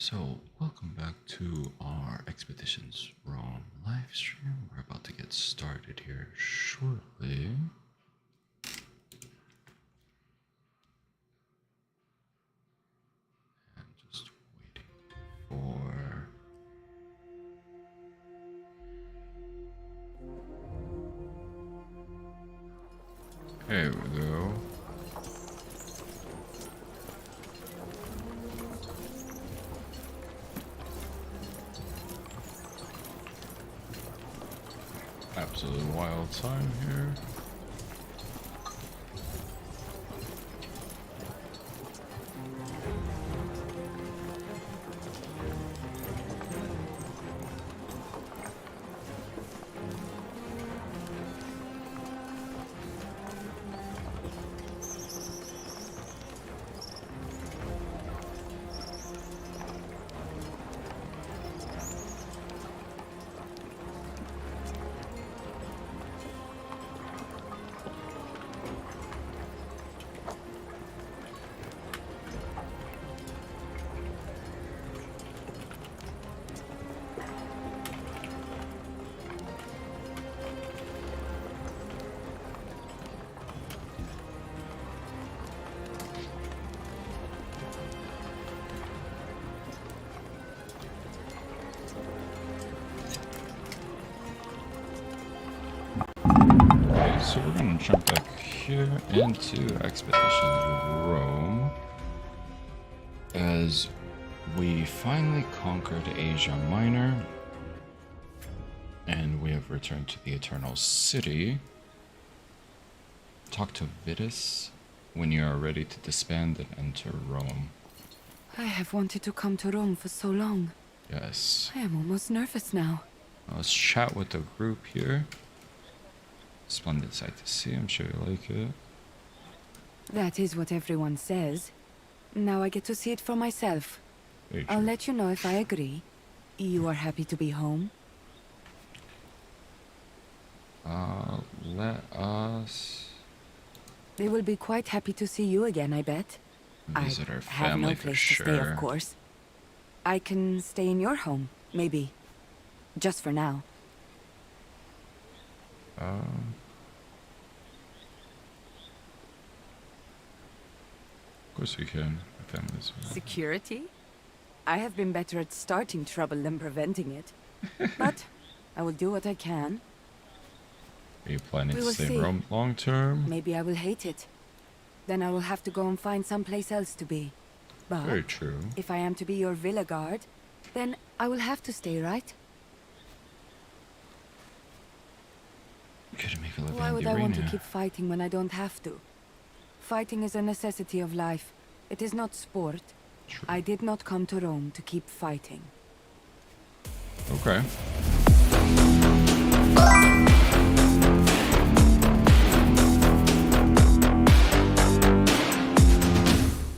So, welcome back to our Expeditions Rome live stream. We're about to get started here shortly. And just waiting for. There we go. Absolutely wild time here. So we're gonna jump back here into Expeditions Rome as we finally conquered Asia Minor and we have returned to the Eternal City. Talk to Vitus when you are ready to disband and enter Rome. I have wanted to come to Rome for so long. Yes. I am almost nervous now. Let's chat with the group here. Splendid sight to see, I'm sure you like it. That is what everyone says. Now I get to see it for myself. I'll let you know if I agree. You are happy to be home? Let us They will be quite happy to see you again, I bet. visit our I have family no for place sure. to stay, of course. I can stay in your home, maybe. Just for now. Of course we can. My family's Security? I have been better at starting trouble than preventing it. But I will do what I can. Are you planning We to will stay see. in Rome long term? Maybe I will hate it. Then I will have to go and find someplace else to be. But Very true. if I am to be your villa guard, then I will have to stay, right? Could make a living Why in would the I want to arena. keep fighting when I don't have to? Fighting is a necessity of life. It is not sport. True. I did not come to Rome to keep fighting. Okay.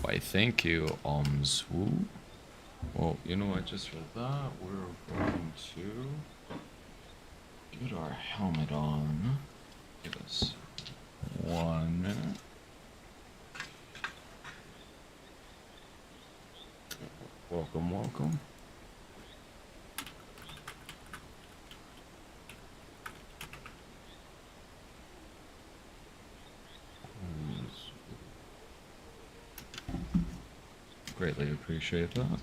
Why, thank you, Almswoo. Well, you know what, just for that, we're going to get our helmet on. Give us 1 minute. Welcome, welcome. Greatly appreciate that.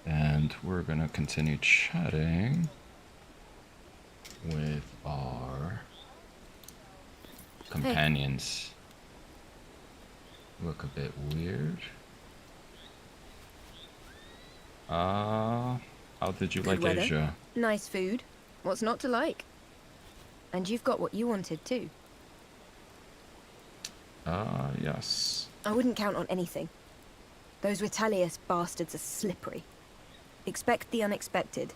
And we're gonna continue chatting with our companions. Look a bit weird. How did you Good like weather. Asia? Nice food. What's not to like? And you've got what you wanted too. Yes. I wouldn't count on anything. Those Vitellius bastards are slippery. Expect the unexpected.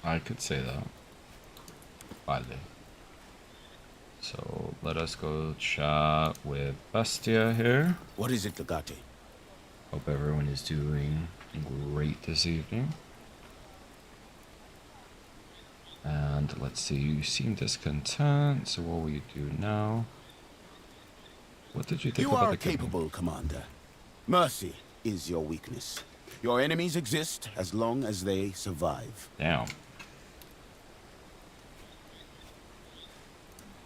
I could say that. Vale. So let us go chat with Bestia here. What is it, Legati? Hope everyone is doing great this evening. And let's see, you seem discontent, so what will you do now? What did you think You about are the kidney? capable, Commander. Mercy is your weakness. Your enemies exist as long as they survive. Damn.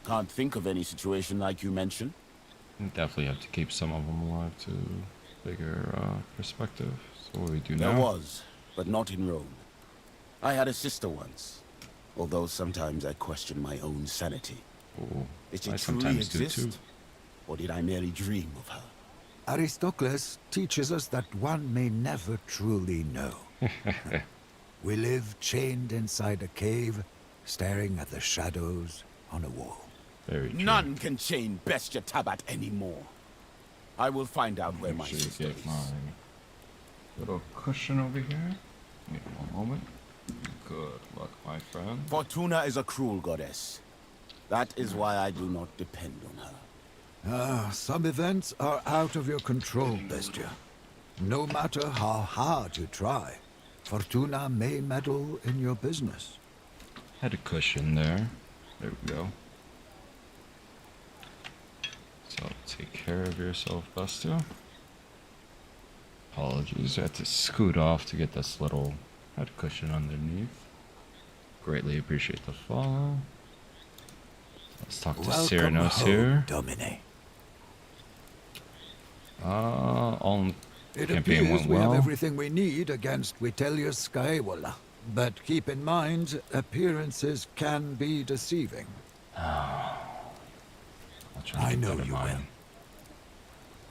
Can't think of any situation like you mentioned. You definitely have to keep some of them alive to bigger perspective. So what do we do There now? was, but not in Rome. I had a sister once, although sometimes I question my own sanity. Ooh, Did she I truly sometimes do exist? too. Or did I merely dream of her? Aristocles teaches us that one may never truly know. We live chained inside a cave, staring at the shadows on a wall. Very true. None can chain Bestia Tabat anymore. I will find out where my Actually sister get is. my little cushion over here. Wait one moment. Good luck, my friend. Fortuna is a cruel goddess. That is why I do not depend on her. Some events are out of your control, Bestia. No matter how hard you try, Fortuna may meddle in your business. Had a cushion there. There we go. So take care of yourself, Bestia. Apologies, I had to scoot off to get this little head cushion underneath. Greatly appreciate the follow. Let's talk to Cyrano here. Domine. All It campaign appears went we have well. everything we need against Vitellius Scaevola. But keep in mind, appearances can be deceiving. I'll try to I keep know that in you mind.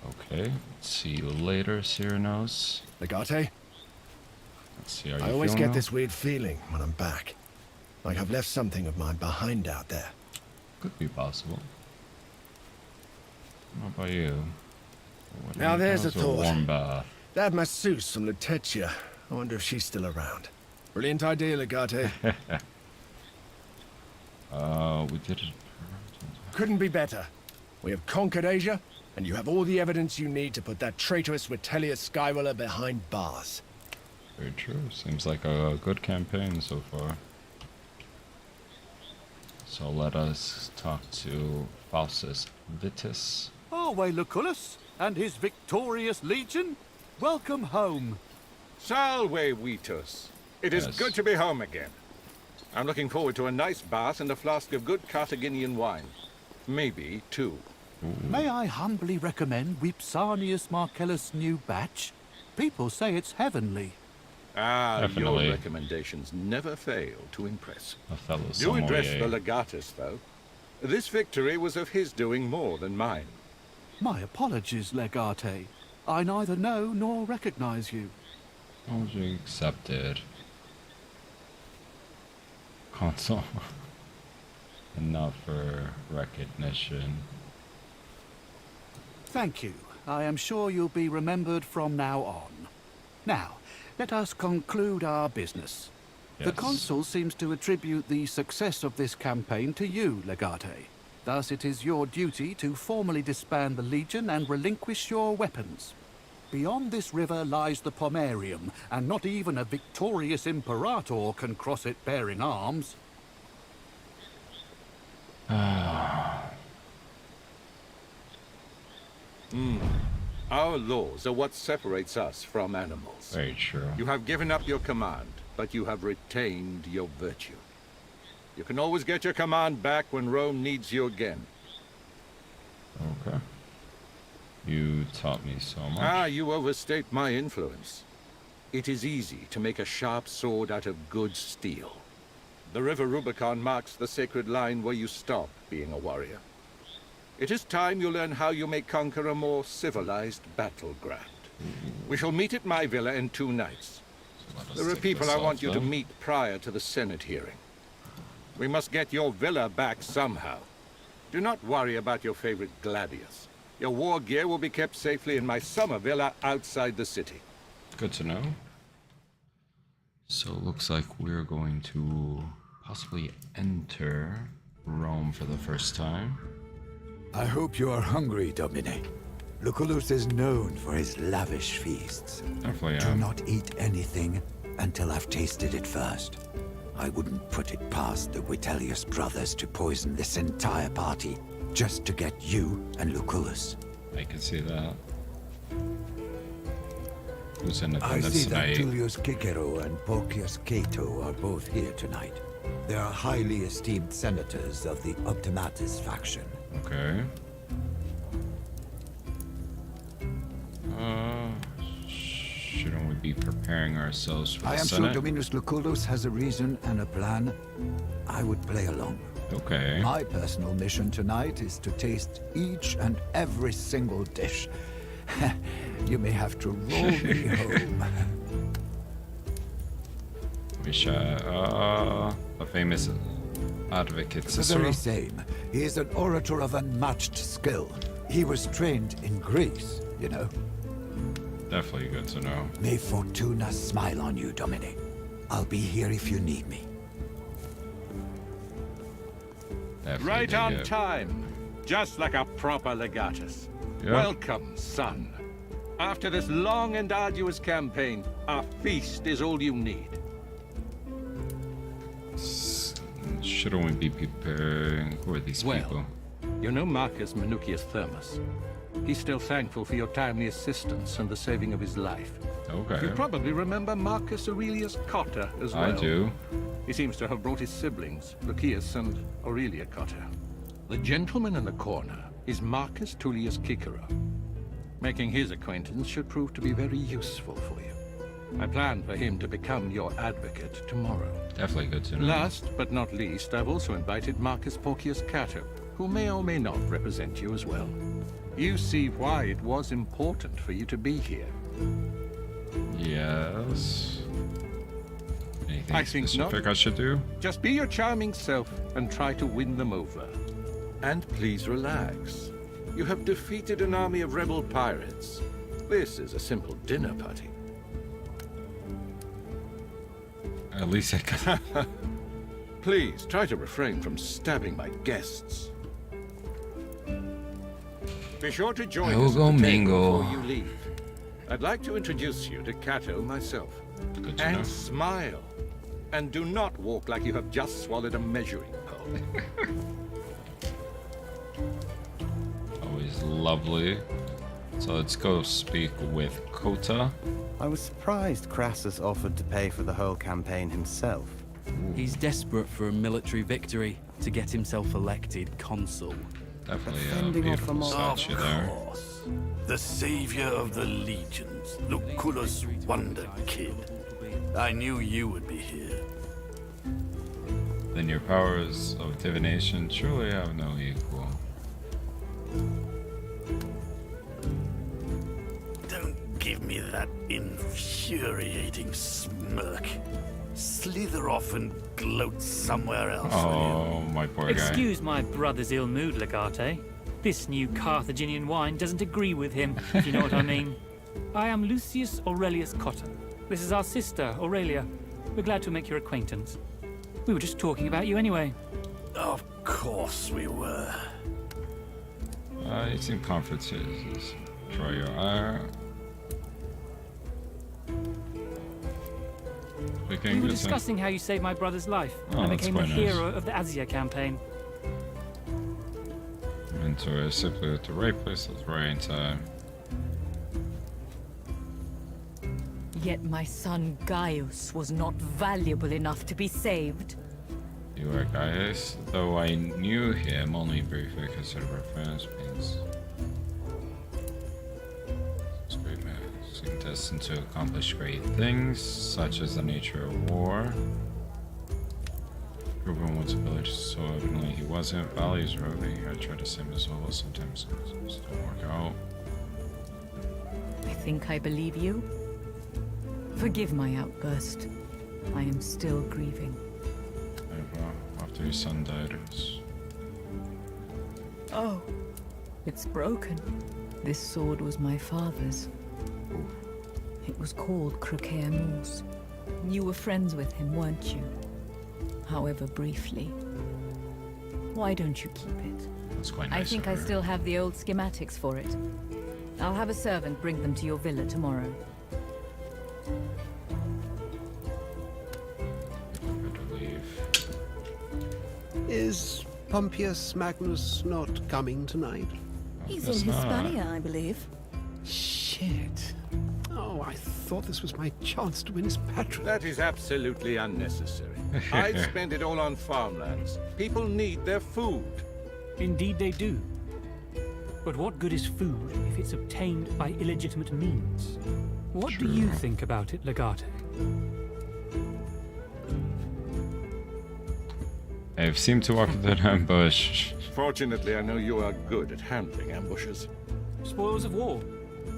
Okay, see you later, Cyranos. Legate, Let's see, are you I always feeling get well? this weird feeling when I'm back. Like I've left something of mine behind out there. Could be possible. What about you? What Now there's a how's thought. warm bath. That masseuse from Lutetia. I wonder if she's still around. Brilliant idea, Legate. We did it. Couldn't be better. We have conquered Asia, and you have all the evidence you need to put that traitorous Vitellius Scaevola behind bars. Very true. Seems like a good campaign so far. So let us talk to Faustus Vitus. Away, Lucullus and his victorious legion. Welcome home. Salve, Vitus. It is Yes. good to be home again. I'm looking forward to a nice bath and a flask of good Carthaginian wine. Maybe two. May I humbly recommend Vipsanius Marcellus' new batch? People say it's heavenly. Ah, Definitely. your recommendations never fail to impress. A fellow Do address the sommelier. legatus, though. This victory was of his doing more than mine. My apologies, Legate. I neither know nor recognize you. Apology accepted. Console. Enough for recognition. Thank you. I am sure you'll be remembered from now on. Now, let us conclude our business. The Yes. consul seems to attribute the success of this campaign to you, Legate. Thus it is your duty to formally disband the Legion and relinquish your weapons. Beyond this river lies the Pomerium, and not even a victorious imperator can cross it bearing arms. Our laws are what separates us from animals. Very true. You have given up your command, but you have retained your virtue. You can always get your command back when Rome needs you again. Okay. You taught me so much. Ah, you overstate my influence. It is easy to make a sharp sword out of good steel. The River Rubicon marks the sacred line where you stop being a warrior. It is time you learn how you may conquer a more civilized battleground. We shall meet at my villa in 2 nights. Let us There are take people this I off, want you to then. meet prior to the Senate hearing. We must get your villa back somehow. Do not worry about your favorite gladius. Your war gear will be kept safely in my summer villa outside the city. Good to know. So it looks like we're going to possibly enter Rome for the first time. I hope you are hungry, Domine. Lucullus is known for his lavish feasts. Definitely Do am. not eat anything until I've tasted it first. I wouldn't put it past the Vitellius brothers to poison this entire party just to get you and Lucullus. I can see that. Who's in I attendance see that tonight? Tullius Cicero and Porcius Cato are both here tonight. They are highly esteemed senators of the Optimatus faction. Okay. Shouldn't we be preparing ourselves for the I am Senate? sure Dominus Lucullus has a reason and a plan. I would play along. Okay. My personal mission tonight is to taste each and every single dish. You may have to roll me home. The famous advocate The Cicero. very same. He is an orator of unmatched skill. He was trained in Greece, you know. Definitely good to know. May Fortuna smile on you, Dominic. I'll be here if you need me. Definitely Right dig on it. time. Just like a proper legatus. Yeah. Welcome, son. After this long and arduous campaign, a feast is all you need. Shouldn't we be preparing? Who are these Well, people? You know Marcus Minucius Thermus. He's still thankful for your timely assistance and the saving of his life. Okay. You probably remember Marcus Aurelius Cotta as well. I do. He seems to have brought his siblings, Lucius and Aurelia Cotta. The gentleman in the corner is Marcus Tullius Cicero. Making his acquaintance should prove to be very useful for you. I plan for him to become your advocate tomorrow. Definitely good to know. Last but not least, I've also invited Marcus Porcius Cato, who may or may not represent you as well. You see why it was important for you to be here. Yes. Anything I think not. specific I should do? Just be your charming self and try to win them over. And please relax. You have defeated an army of rebel pirates. This is a simple dinner party. At least I can. Please try to refrain from stabbing my guests. Be sure to join us Hugo at the table Mingo. before you leave. I'd like to introduce you to Cato myself. Good to And know. smile. And do not walk like you have just swallowed a measuring pole. Always lovely. So let's go speak with Kota. I was surprised Crassus offered to pay for the whole campaign himself. He's desperate for a military victory to get himself elected consul. Definitely a Fending off a beautiful mob. statue there. The savior of the legions, Lucullus Wonder Kid. I knew you would be here. Then your powers of divination truly have no equal. Don't give me that infuriating smirk. Slither off and gloat somewhere else. Oh, my poor guy. Excuse my brother's ill mood, Legate. This new Carthaginian wine doesn't agree with him, if you know what I mean. I am Lucius Aurelius Cotta. This is our sister, Aurelia. We're glad to make your acquaintance. We were just talking about you anyway. Of course we were. You seem comforted. Just try your eye. We Speaking were good, discussing how you saved my brother's life Oh, and that's became the quite nice. hero of the Asia campaign. Mentor is simply at the right place at the right time. Yet my son Gaius was not valuable enough to be saved. You are Gaius, though I knew him only briefly because of our friends means. This great man seemed destined to accomplish great things, such as the nature of war. Proven once a village, so evidently he wasn't. Values roving. I tried to save him as well, sometimes it just don't work out. I think I believe you. Forgive my outburst. I am still grieving. After his son died, it was... Oh, it's broken. This sword was my father's. It was called Croceamus. You were friends with him, weren't you? However briefly. Why don't you keep it? That's quite nice. I think of I her. still have the old schematics for it. I'll have a servant bring them to your villa tomorrow. Better leave. Is Pompeius Magnus not coming tonight? He's Guess in not. Hispania, I believe. Shit. Oh, I thought this was my chance to win his patron. That is absolutely unnecessary. I'd spend it all on farmlands. People need their food. Indeed they do. But what good is food if it's obtained by illegitimate means? What do you think about it, Legate? I've seemed to walk into an ambush. Fortunately, I know you are good at handling ambushes. Spoils of war,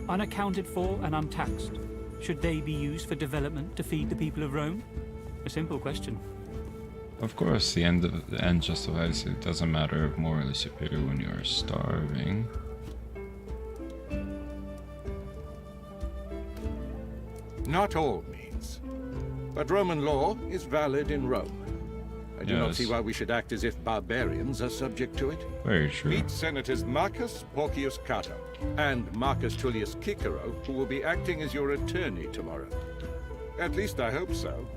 unaccounted for and untaxed. Should they be used for development to feed the people of Rome? A simple question. Of course, the end justifies it. Doesn't matter if morally superior when you are starving. Not all means. But Roman law is valid in Rome. I do not Yes. see why we should act as if barbarians are subject to it. Very true. Meet Senators Marcus Porcius Cato and Marcus Tullius Cicero, who will be acting as your attorney tomorrow. At least I hope so.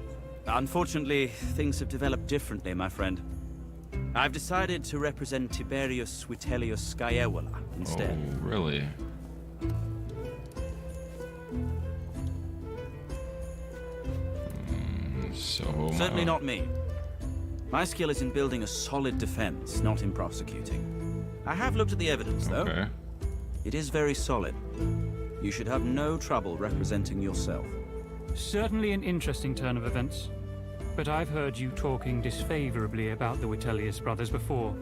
Unfortunately, things have developed differently, my friend. I've decided to represent Tiberius Vitellius Scaevola instead. Oh, really? So Certainly not me. My skill is in building a solid defense, not in prosecuting. I have looked at the evidence, though. Okay. It is very solid. You should have no trouble representing yourself. Certainly an interesting turn of events. But I've heard you talking disfavorably about the Vitellius brothers before.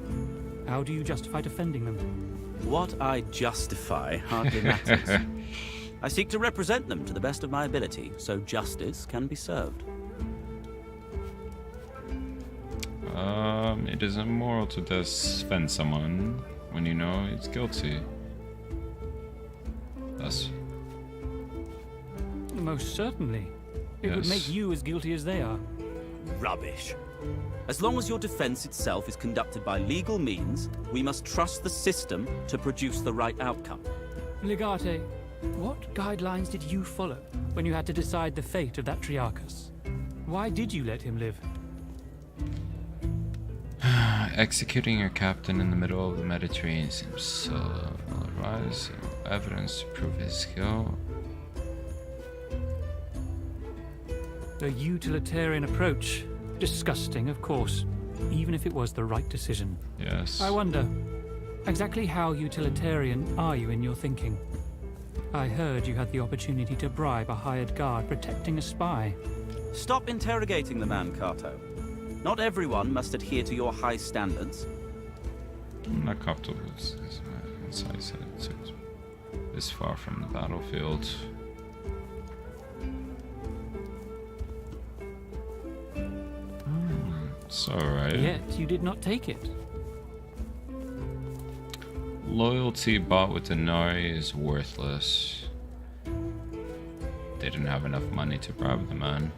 How do you justify defending them? What I justify hardly matters. I seek to represent them to the best of my ability, so justice can be served. It is immoral to defend someone when you know he's guilty. Thus. Most certainly. It would Yes. make you as guilty as they are. Rubbish. As long as your defense itself is conducted by legal means, we must trust the system to produce the right outcome. Legate, what guidelines did you follow when you had to decide the fate of that Triarchus? Why did you let him live? Executing your captain in the middle of the Mediterranean seems so ill-advised. Evidence to prove his skill. A utilitarian approach. Disgusting, of course, even if it was the right decision. Yes. I wonder, exactly how utilitarian are you in your thinking? I heard you had the opportunity to bribe a hired guard protecting a spy. Stop interrogating the man, Cato. Not everyone must adhere to your high standards. I'm not comfortable with this insights this far from the battlefield. It's alright. Yet you did not take it. Loyalty bought with denarii is worthless. They didn't have enough money to bribe the man.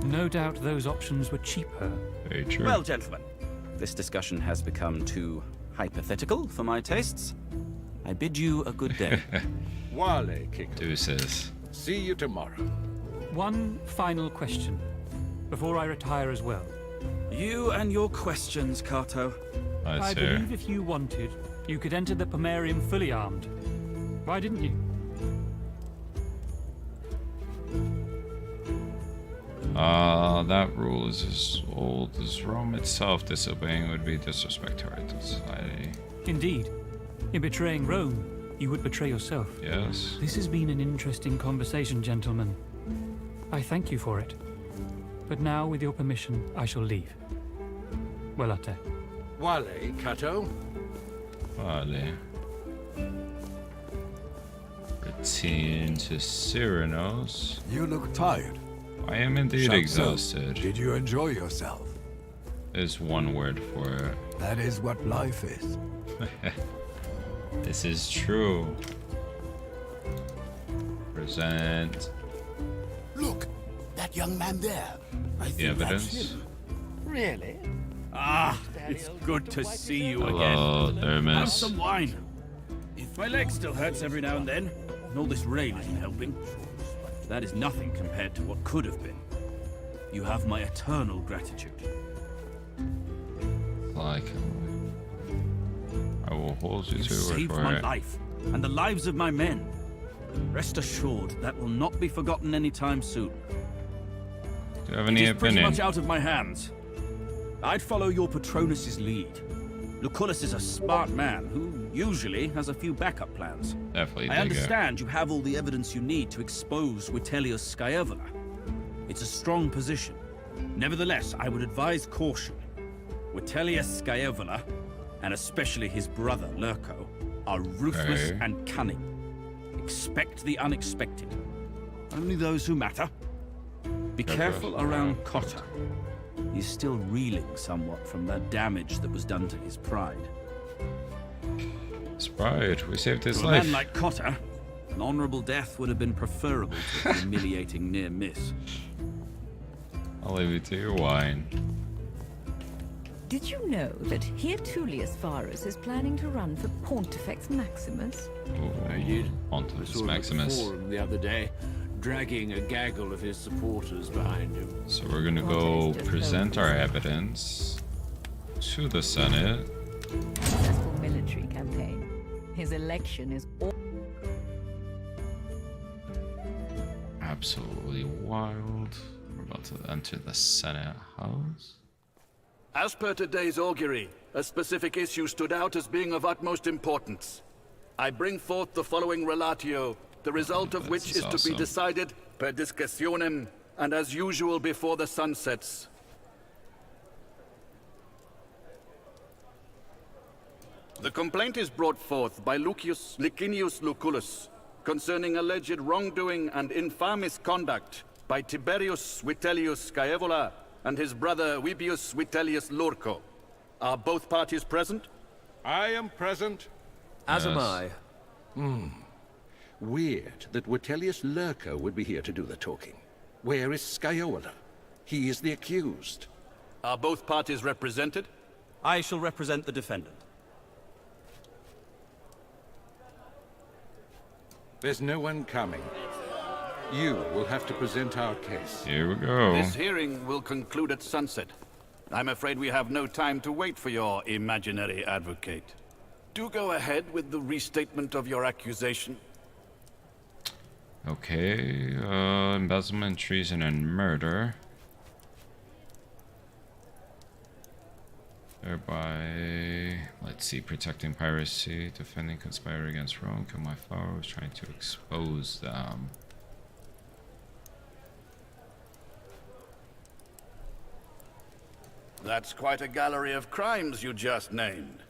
No doubt those options were cheaper. Very true. Well, gentlemen, this discussion has become too hypothetical for my tastes. I bid you a good day. Wale, Kick. Deuces. See you tomorrow. One final question, before I retire as well. You and your questions, Cato. I believe if you wanted, you could enter the Pomerium fully armed. Why didn't you? That rule is as old as Rome itself. Disobeying would be disrespect to our society. Indeed. In betraying Rome, you would betray yourself. Yes. This has been an interesting conversation, gentlemen. I thank you for it. But now, with your permission, I shall leave. Welate. Wale, Cato. Vale. Return to Cyranos. You look tired. I am indeed Shall exhausted. Did you enjoy yourself? There's one word for it. That is what life is. This is true. Present. Look, that young man there. I The think that's evidence. him. Really? Ah, it's good to see you Hello, again. Thermus. Have some wine. My leg still hurts every now and then, and all this rain isn't helping. That is nothing compared to what could have been. You have my eternal gratitude. Like, I will hold you You to it saved for my it. life and the lives of my men. Rest assured that will not be forgotten anytime soon. Do you have It any is pretty opinion? much out of my hands. I'd follow your Patronus's lead. Lucullus is a smart man who usually has a few backup plans. Definitely I dig it. understand you have all the evidence you need to expose Vitellius Scaevola. It's a strong position. Nevertheless, I would advise caution. Vitellius Scaevola, and especially his brother Lurko, are ruthless Okay. and cunning. Expect the unexpected. Only those who matter. Be careful around Cotta. He's still reeling somewhat from the damage that was done to his pride. Sprite, we saved his To a life. man like Cotta, an honorable death would have been preferable to a humiliating near miss. I'll leave it to your wine. Did you know that here Tullius Varus is planning to run for Pontifex Maximus? I did. Pontifex I saw him at the Maximus. forum the other day, dragging a gaggle of his supporters behind him. So we're gonna go present our evidence to the Senate. Successful military campaign. His election is all Absolutely wild. We're about to enter the Senate House. As per today's augury, a specific issue stood out as being of utmost importance. I bring forth the following relatio, the result of which This is is to be awesome. decided per discussionem, and as usual before the sun sets. The complaint is brought forth by Lucius Licinius Lucullus concerning alleged wrongdoing and infamous conduct by Tiberius Vitellius Scaevola and his brother Vibius Vitellius Lurko. Are both parties present? I am present. As am I. Weird that Vitellius Lurko would be here to do the talking. Where is Scaevola? He is the accused. Are both parties represented? I shall represent the defendant. There's no one coming. You will have to present our case. Here we go. This hearing will conclude at sunset. I'm afraid we have no time to wait for your imaginary advocate. Do go ahead with the restatement of your accusation. Okay, embezzlement, treason, and murder. Thereby, let's see, protecting piracy, defending conspire against Rome, kill my foes, trying to expose them. That's quite a gallery of crimes you just named.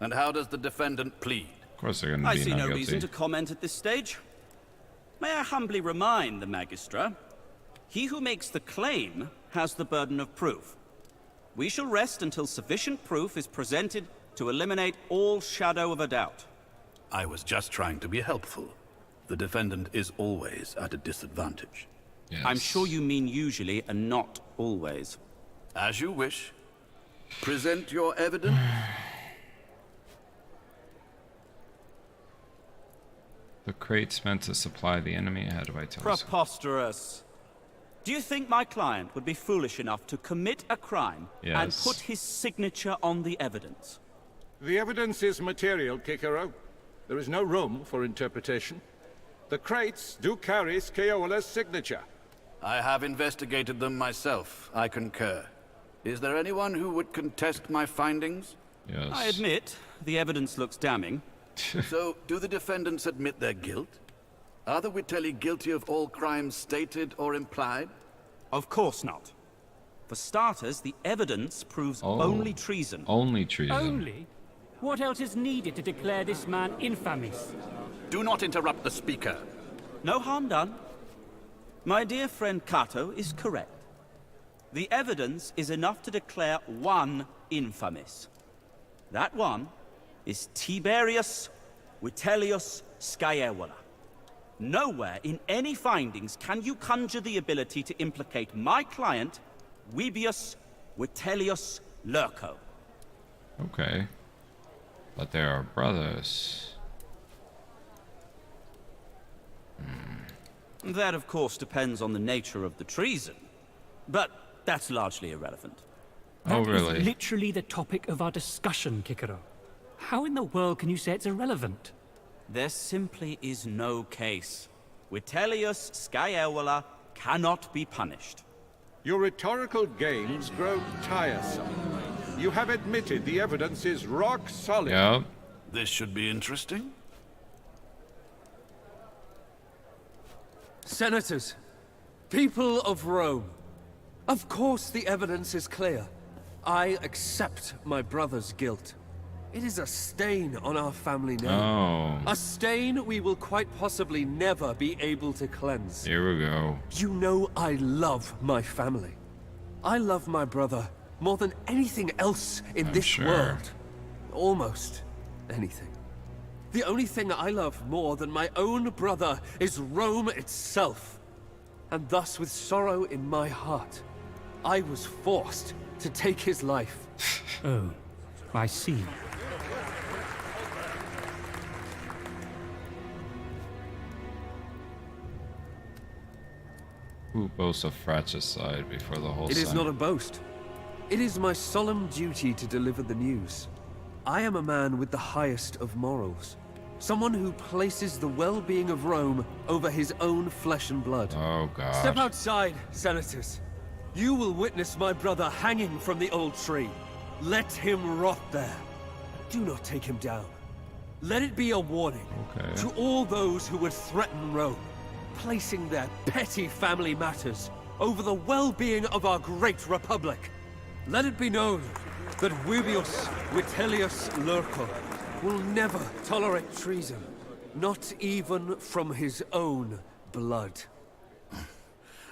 And how does the defendant plead? Of course they're gonna I be see not no guilty. reason to comment at this stage. May I humbly remind the Magistra, he who makes the claim has the burden of proof. We shall rest until sufficient proof is presented to eliminate all shadow of a doubt. I was just trying to be helpful. The defendant is always at a disadvantage. Yes. I'm sure you mean usually and not always. As you wish. Present your evidence. The crates meant to supply the enemy ahead of Vitellius. Preposterous. Do you think my client would be foolish enough to commit a crime and Yes. put his signature on the evidence? The evidence is material, Kikero. There is no room for interpretation. The crates do carry Scaevola's signature. I have investigated them myself. I concur. Is there anyone who would contest my findings? Yes. I admit, the evidence looks damning. So, do the defendants admit their guilt? Are the Vitelli guilty of all crimes stated or implied? Of course not. For starters, the evidence proves only treason. Only treason. Only? What else is needed to declare this man infamous? Do not interrupt the speaker. No harm done. My dear friend Cato is correct. The evidence is enough to declare one infamous. That one is Tiberius Vitellius Scaevola. Nowhere in any findings can you conjure the ability to implicate my client, Vibius Vitellius Lurko. Okay. But they are brothers. That, of course, depends on the nature of the treason. But that's largely irrelevant. Oh, That is really? literally the topic of our discussion, Kikero. How in the world can you say it's irrelevant? There simply is no case. Vitellius Scaevola cannot be punished. Your rhetorical games grow tiresome. You have admitted the evidence is rock solid. Yep. This should be interesting. Senators, people of Rome, of course the evidence is clear. I accept my brother's guilt. It is a stain on our family name. Oh. A stain we will quite possibly never be able to cleanse. Here we go. You know I love my family. I love my brother more than anything else in this world. Almost anything. The only thing I love more than my own brother is Rome itself. And thus, with sorrow in my heart, I was forced to take his life. Oh, I see. Who boasts of fratricide before the whole It is Senate? not a boast. It is my solemn duty to deliver the news. I am a man with the highest of morals. Someone who places the well-being of Rome over his own flesh and blood. Oh, God. Step outside, senators. You will witness my brother hanging from the old tree. Let him rot there. Do not take him down. Let it be a warning to all those who would threaten Rome, placing their petty family matters over the well-being of our great republic. Let it be known that Vubius Vitellius Lurco will never tolerate treason, not even from his own blood.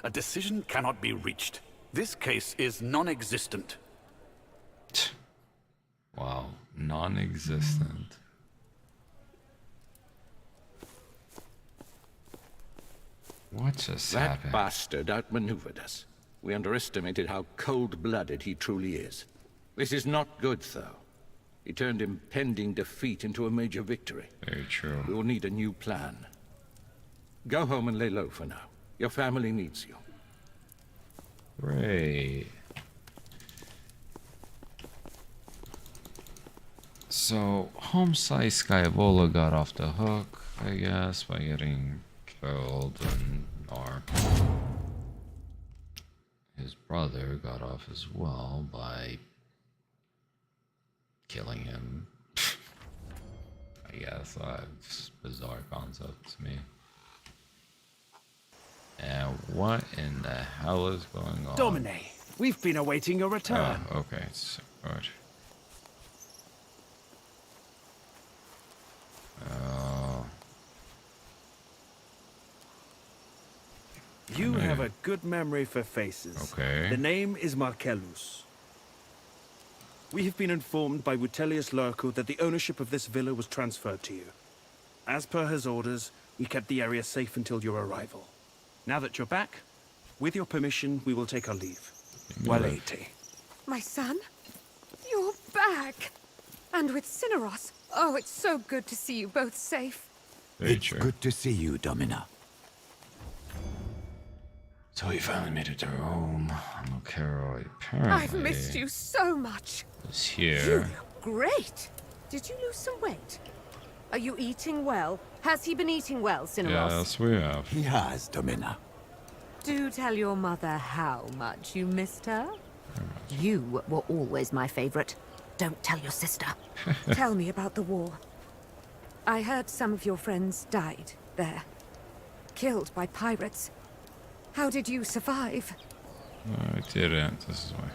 A decision cannot be reached. This case is non-existent. Wow, non-existent. What just That happened? bastard outmaneuvered us. We underestimated how cold-blooded he truly is. This is not good, though. He turned impending defeat into a major victory. Very true. We will need a new plan. Go home and lay low for now. Your family needs you. Great. So, Homesai Scaevola got off the hook, I guess, by getting killed, and or his brother got off as well by killing him. I guess it's a bizarre concept to me. And what in the hell is going on? Domine, we've been awaiting your return. Oh, okay, so good. You have a good memory for faces. Okay. The name is Marcellus. We have been informed by Vitellius Lurco that the ownership of this villa was transferred to you. As per his orders, we kept the area safe until your arrival. Now that you're back, with your permission, we will take our leave. Walete. My son? You're back! And with Cineros. Oh, it's so good to see you both safe. It's good to see you, Domina. So he finally made it to Rome. Lucero apparently I've missed you so much. is You here. look great. Did you lose some weight? Are you eating well? Has he been eating well, Cineros? Yes, we have. He has, Domina. Do tell your mother how much you missed her. You were always my favorite. Don't tell your sister. Tell me about the war. I heard some of your friends died there. Killed by pirates. How did you survive? I didn't. This is why.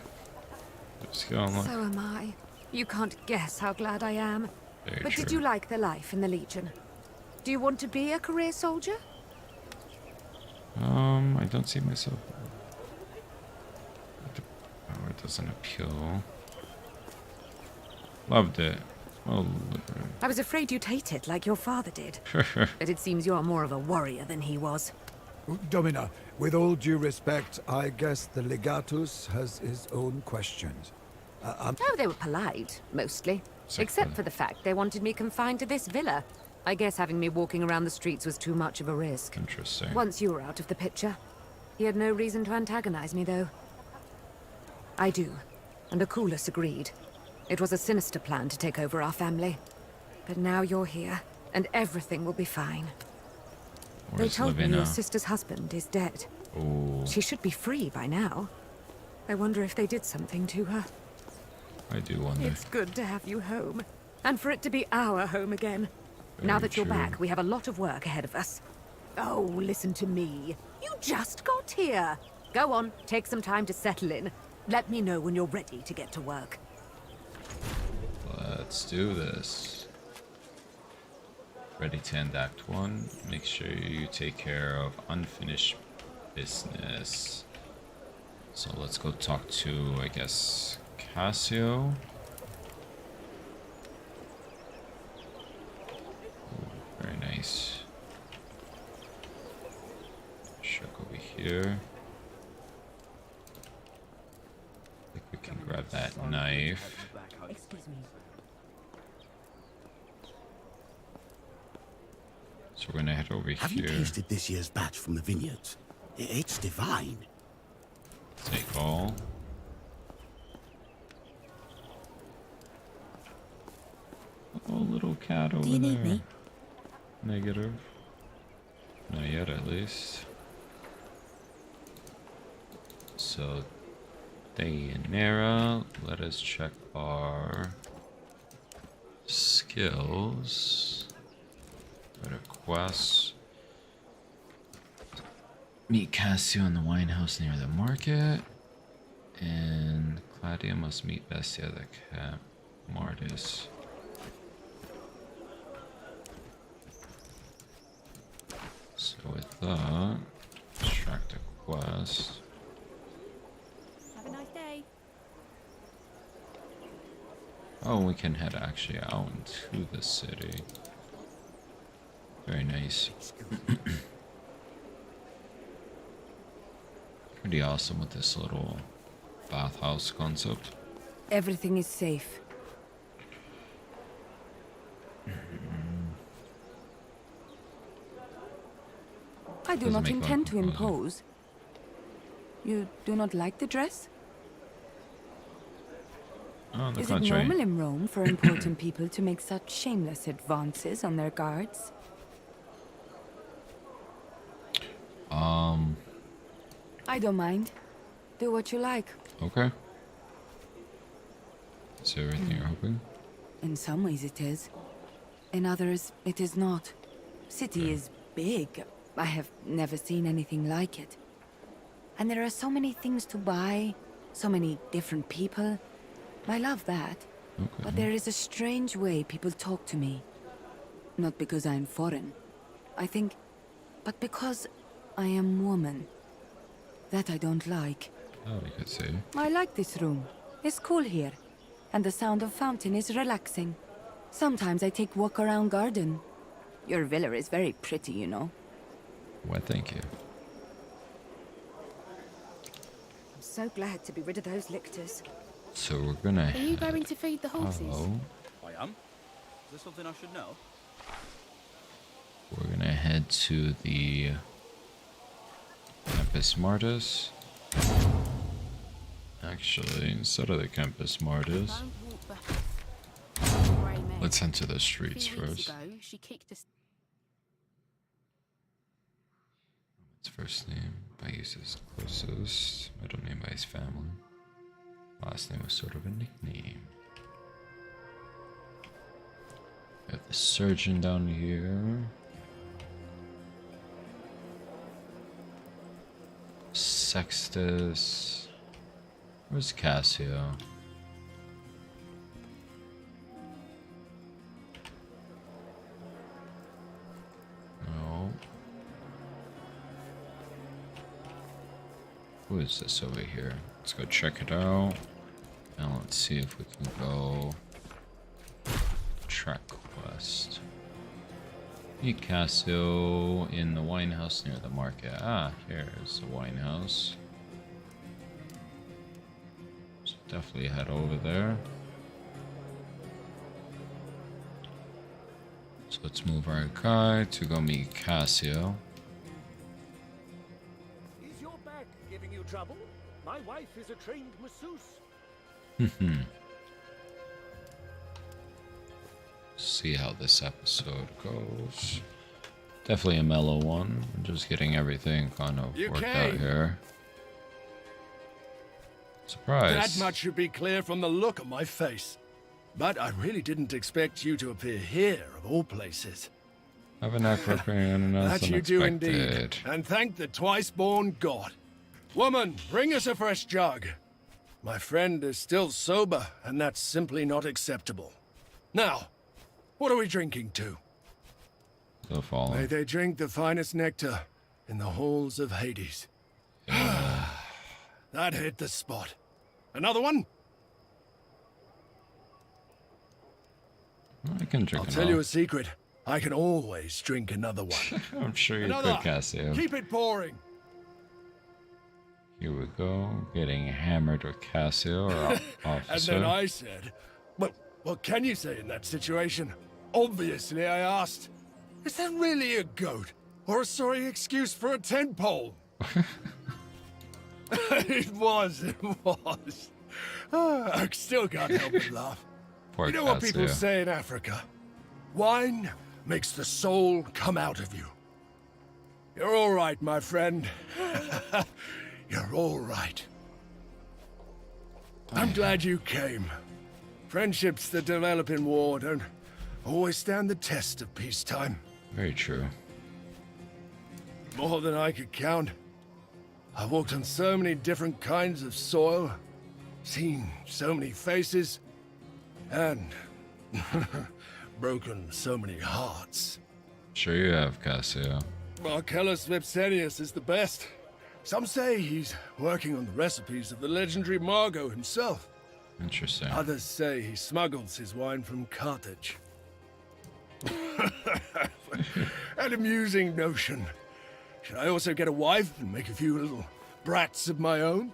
Just going like. So am I. You can't guess how glad I am. Very But did true. you like the life in the Legion? Do you want to be a career soldier? I don't see myself. The power doesn't appeal. Loved it. Oh, I was afraid you'd hate it like your father did. But it seems you're more of a warrior than he was. Domina, with all due respect, I guess the legatus has his own questions. Oh, they were polite, mostly. Exactly. Except for the fact they wanted me confined to this villa. I guess having me walking around the streets was too much of a risk. Interesting. Once you were out of the picture. He had no reason to antagonize me, though. I do. And Akulus agreed. It was a sinister plan to take over our family. But now you're here, and everything will be fine. They Where's told me Lavina? your sister's husband is dead. Oh, She should be free by now. I wonder if they did something to her. I do wonder. It's good to have you home. And for it to be our home again. Now Very that you're true. back, we have a lot of work ahead of us. Oh, listen to me. You just got here. Go on, take some time to settle in. Let me know when you're ready to get to work. Let's do this. Ready to end Act 1. Make sure you take care of unfinished business. So let's go talk to, I guess, Cassio. Ooh, very nice. Check over here. I think we can grab that knife. Excuse me. So we're gonna head over Have you here. tasted this year's batch from the vineyards? It's divine. Take all. Oh, little cat over Do you need there. me? Negative. Not yet, at least. So, Dayanira, let us check our skills. Go to quests. Meet Cassio in the wine house near the market. And Claudia must meet Bestia at the Camp Martis. So with that, extract a quest. Have a nice day. Oh, we can head actually out into the city. Very nice. Pretty awesome with this little bathhouse concept. Everything is safe. I do Doesn't not make one intend to composing. impose. You do not like the dress? On the Is it contrary. normal in Rome for important people to make such shameless advances on their guards? I don't mind. Do what you like. Okay. Is there everything you're hoping? In some ways it is. In others, it is not. City is big. I have never seen anything like it. And there are so many things to buy, so many different people. I love that. Okay. But there is a strange way people talk to me. Not because I am foreign, I think, but because I am woman. That I don't like. Oh, we could say. I like this room. It's cool here. And the sound of fountain is relaxing. Sometimes I take walk around garden. Your villa is very pretty, you know. Why, thank you. I'm so glad to be rid of those lictors. So we're gonna. Are you going to feed the horses? Oh, I am. Is there something I should know? we're gonna head to the Campus Martis. Actually, instead of the Campus Martis, Don't walk back. Grey mare. let's enter the A streets few weeks first. ago, she kicked us. His first name by his closest, middle name by his family. Last name was sort of a nickname. We have the surgeon down here. Sextus. Where's Cassio? No. Who is this over here? Let's go check it out. And let's see if we can go track quest. Meet Cassio in the wine house near the market. Ah, here's the wine house. So definitely head over there. So let's move our guy to go meet Cassio. Is your back giving you trouble? My wife is a trained masseuse. See how this episode goes. Definitely a mellow one. I'm just getting everything kind of worked out here. Surprise. That much should be clear from the look on my face. But I really didn't expect you to appear here, of all places. I have a knack for appearing unannounced. That you do indeed. And thank the twice-born god. Woman, bring us a fresh jug. My friend is still sober, and that's simply not acceptable. Now, what are we drinking to? The fallen. May they drink the finest nectar in the halls of Hades. That hit the spot. Another one? I can drink I'll tell you a secret. I can always drink another one. I'm sure you Another. could, Cassio. Keep it pouring. Here we go. Getting hammered with Cassio, our officer. And then I said, well, what can you say in that situation? Obviously, I asked, is that really a goat? Or a sorry excuse for a tent pole? It was. I still can't help but laugh. Poor You know what people Cassio. say in Africa? Wine makes the soul come out of you. You're all right, my friend. You're all right. I'm glad you came. Friendships that develop in war don't always stand the test of peacetime. Very true. More than I could count. I walked on so many different kinds of soil, seen so many faces, and broken so many hearts. Sure you have, Cassio. Marcellus Vipsenius is the best. Some say he's working on the recipes of the legendary Margot himself. Interesting. Others say he smuggles his wine from Carthage. An amusing notion. Should I also get a wife and make a few little brats of my own?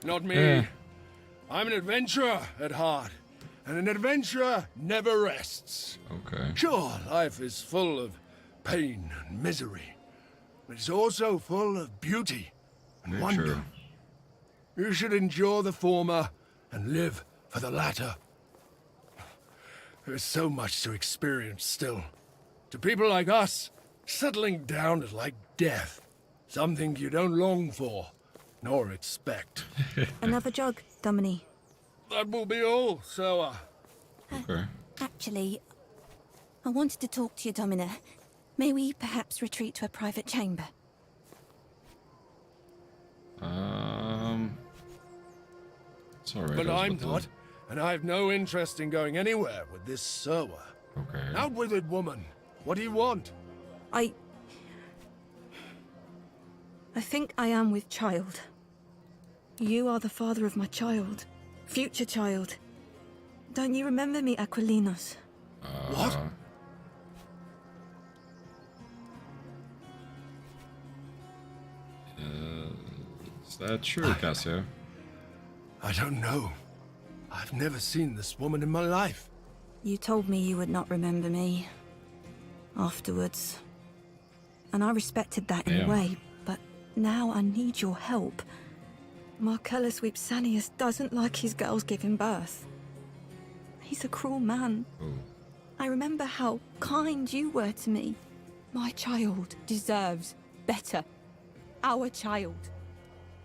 Not me. Yeah. I'm an adventurer at heart, and an adventurer never rests. Okay. Sure, life is full of pain and misery, but it's also full of beauty and Very wonder. true. You should endure the former and live for the latter. There's so much to experience still. To people like us, settling down is like death. Something you don't long for, nor expect. Another jug, Domini. That will be all, Soa. Okay. Actually, I wanted to talk to you, Domina. May we perhaps retreat to a private chamber? It's alright. But I'm not, and I have no interest in going anywhere with this Soa. Okay. Out with it, woman. What do you want? I think I am with child. You are the father of my child. Future child. Don't you remember me, Aquilinos? What? Is that true, Cassio? I don't know. I've never seen this woman in my life. You told me you would not remember me. Afterwards. And I respected that in a way, but now I need your help. Marcellus Vipsanius doesn't like his girls giving birth. He's a cruel man. I remember how kind you were to me. My child deserves better. Our child.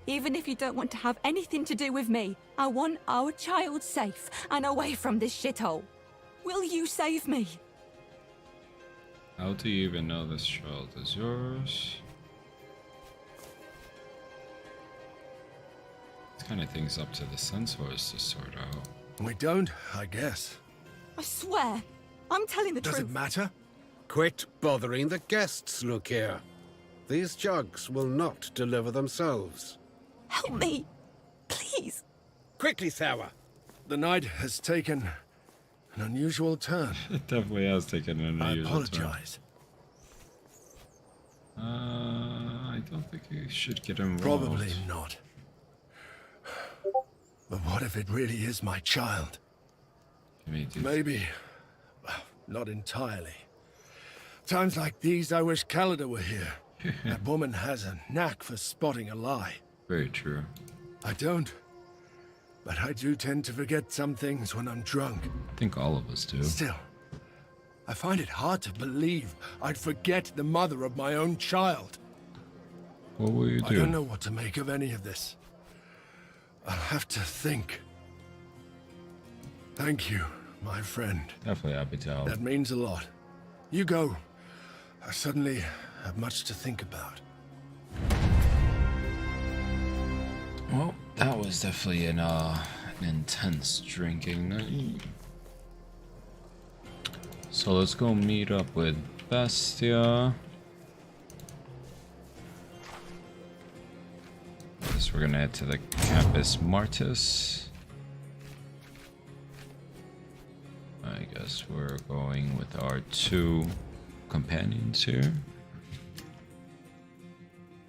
Even if you don't want to have anything to do with me, I want our child safe and away from this shithole. Will you save me? How do you even know this child is yours? This kind of thing's up to the censors to sort out. We don't, I guess. I swear, I'm telling the Does truth. it matter? Quit bothering the guests, look here. These jugs will not deliver themselves. Help me, please. Quickly, Sour. The night has taken an unusual turn. It definitely has taken an I unusual turn. apologize. I don't think you should get involved. Probably not. But what if it really is my child? Maybe. Not entirely. Times like these, I wish Calida were here. That woman has a knack for spotting a lie. Very true. I don't. But I do tend to forget some things when I'm drunk. I think all of us do. Still, I find it hard to believe I'd forget the mother of my own child. What will you do? I don't know what to make of any of this. I'll have to think. Thank you, my friend. Definitely happy to help. That means a lot. You go. I suddenly have much to think about. Well, that was definitely an intense drinking night. So let's go meet up with Bestia. Guess we're gonna head to the Campus Martis. I guess we're going with our 2 companions here.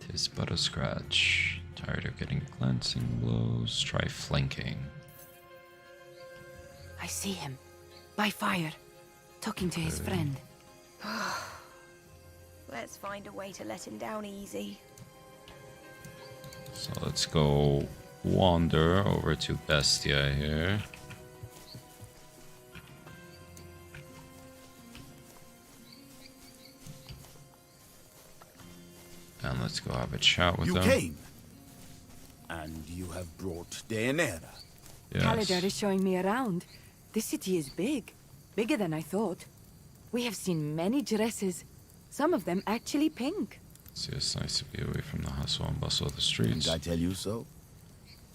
Tis but a scratch. Tired of getting glancing blows. Try flanking. I see him. By fire. Talking to his friend. Let's find a way to let him down easy. So let's go wander over to Bestia here. And let's go have a chat with them. You came. And you have brought Daenera. Yes. Calidar is showing me around. This city is big. Bigger than I thought. We have seen many dresses. Some of them actually pink. See, it's nice to be away from the hustle and bustle of the streets. Did I tell you so?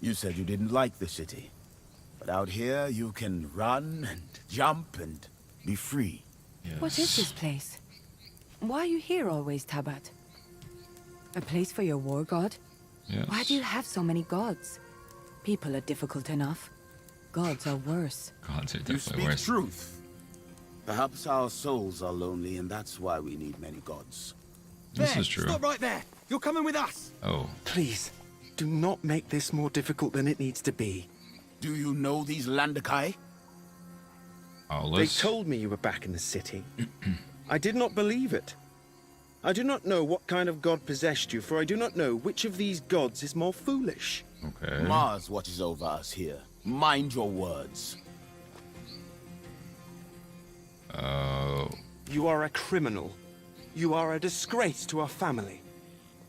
You said you didn't like the city. But out here, you can run and jump and be free. Yes. What is this place? Why are you here always, Tabat? A place for your war god? Yes. Why do you have so many gods? People are difficult enough. Gods are worse. Gods are You definitely speak worse. truth. Perhaps our souls are lonely, and that's why we need many gods. This is true. Stop right there. You're coming with us. Oh. Please, do not make this more difficult than it needs to be. Do you know these Landakai? They told me you were back in the city. I did not believe it. I do not know what kind of god possessed you, for I do not know which of these gods is more foolish. Okay. Mars watches over us here. Mind your words. You are a criminal. You are a disgrace to our family.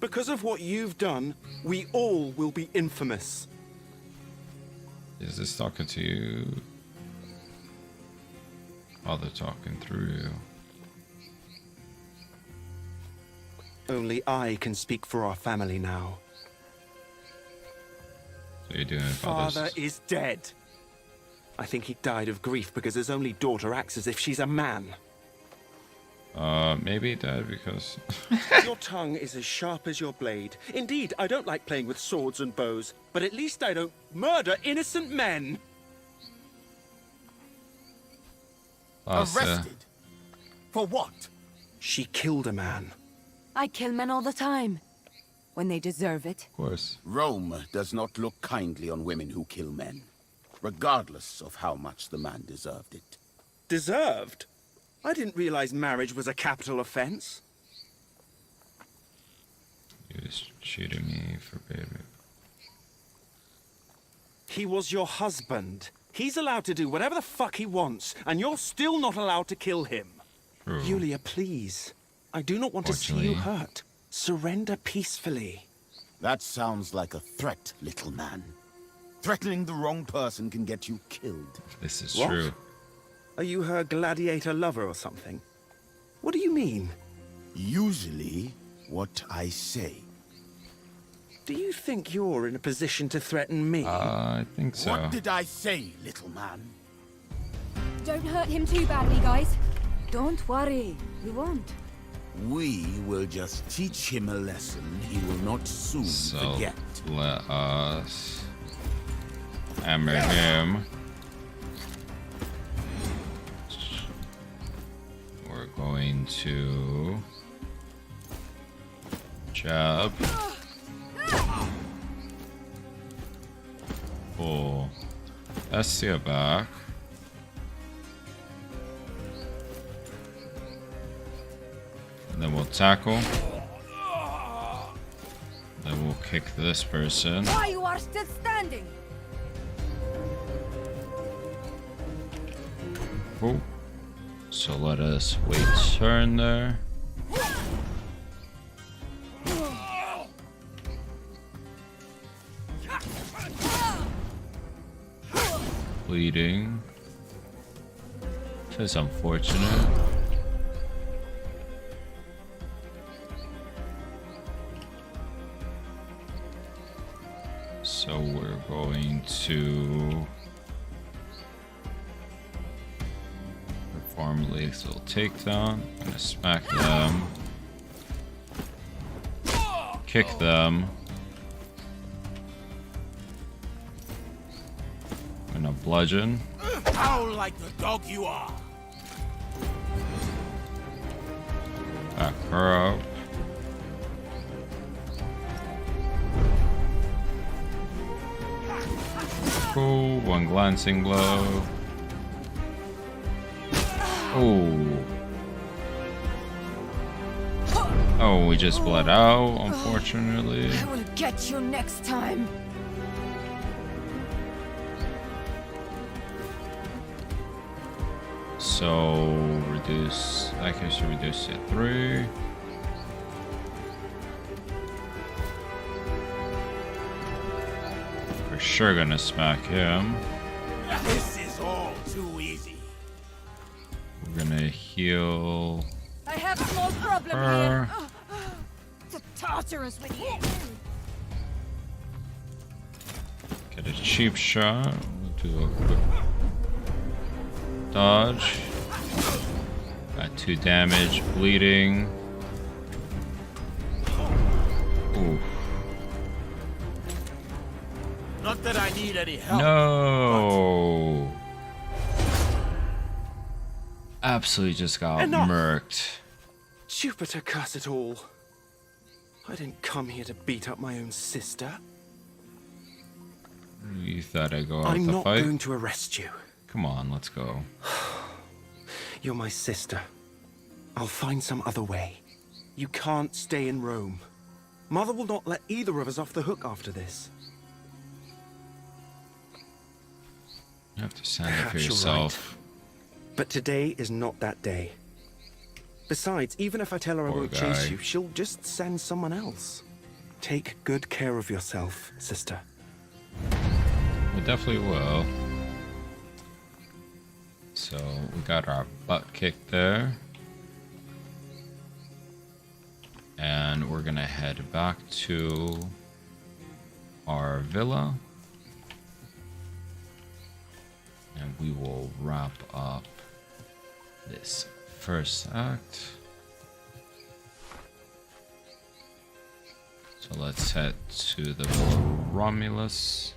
Because of what you've done, we all will be infamous. Is this talking to you? Oh, they're talking through you. Only I can speak for our family now. So you're doing it for Father others. is dead. I think he died of grief because his only daughter acts as if she's a man. Maybe that because... Your tongue is as sharp as your blade. Indeed, I don't like playing with swords and bows, but at least I don't murder innocent men. Arrested? For what? She killed a man. I kill men all the time. When they deserve it. Of course. Rome does not look kindly on women who kill men, regardless of how much the man deserved it. Deserved? I didn't realize marriage was a capital offense. You just cheated me for baby. He was your husband. He's allowed to do whatever the fuck he wants, and you're still not allowed to kill him. True. Yulia, please. I do not want to see you Unfortunately. hurt. Surrender peacefully. That sounds like a threat, little man. Threatening the wrong person can get you killed. This is What? true. Are you her gladiator lover or something? What do you mean? Usually, what I say. Do you think you're in a position to threaten me? I think so. What did I say, little man? Don't hurt him too badly, guys. Don't worry. We won't. We will just teach him a lesson he will not soon So forget. let us hammer him. We're going to jab. Pull Estia back. And then we'll tackle. Then we'll kick this person. Why you are still standing? Oh. So let us wait turn there. Bleeding. That's unfortunate. So we're going to perform lethal takedown. I'm gonna smack them. Kick them. I'm gonna bludgeon. Howl like the dog you are. Back her up. Cool. One glancing blow. Oh. Oh, we just bled out, unfortunately. I will get you next time. So reduce accuracy, reduce to 3. For sure gonna smack him. This is all too easy. We're gonna heal I have a small problem her. here. To Tartarus with you. Get a cheap shot. We'll do a quick dodge. Got 2 damage, bleeding. Ooh. Not that I need any help. No. Absolutely just got Enough. murked. Jupiter curse it all. I didn't come here to beat up my own sister. You thought I'd go out I'm the not fight? going to arrest you. Come on, let's go. You're my sister. I'll find some other way. You can't stay in Rome. Mother will not let either of us off the hook after this. You have to stand up for Perhaps you're yourself. right. But today is not that day. Besides, even if I tell her I Poor won't chase guy. you, she'll just send someone else. Take good care of yourself, sister. We definitely will. So we got our butt kicked there. And we're gonna head back to our villa. And we will wrap up this first act. So let's head to the Romulus.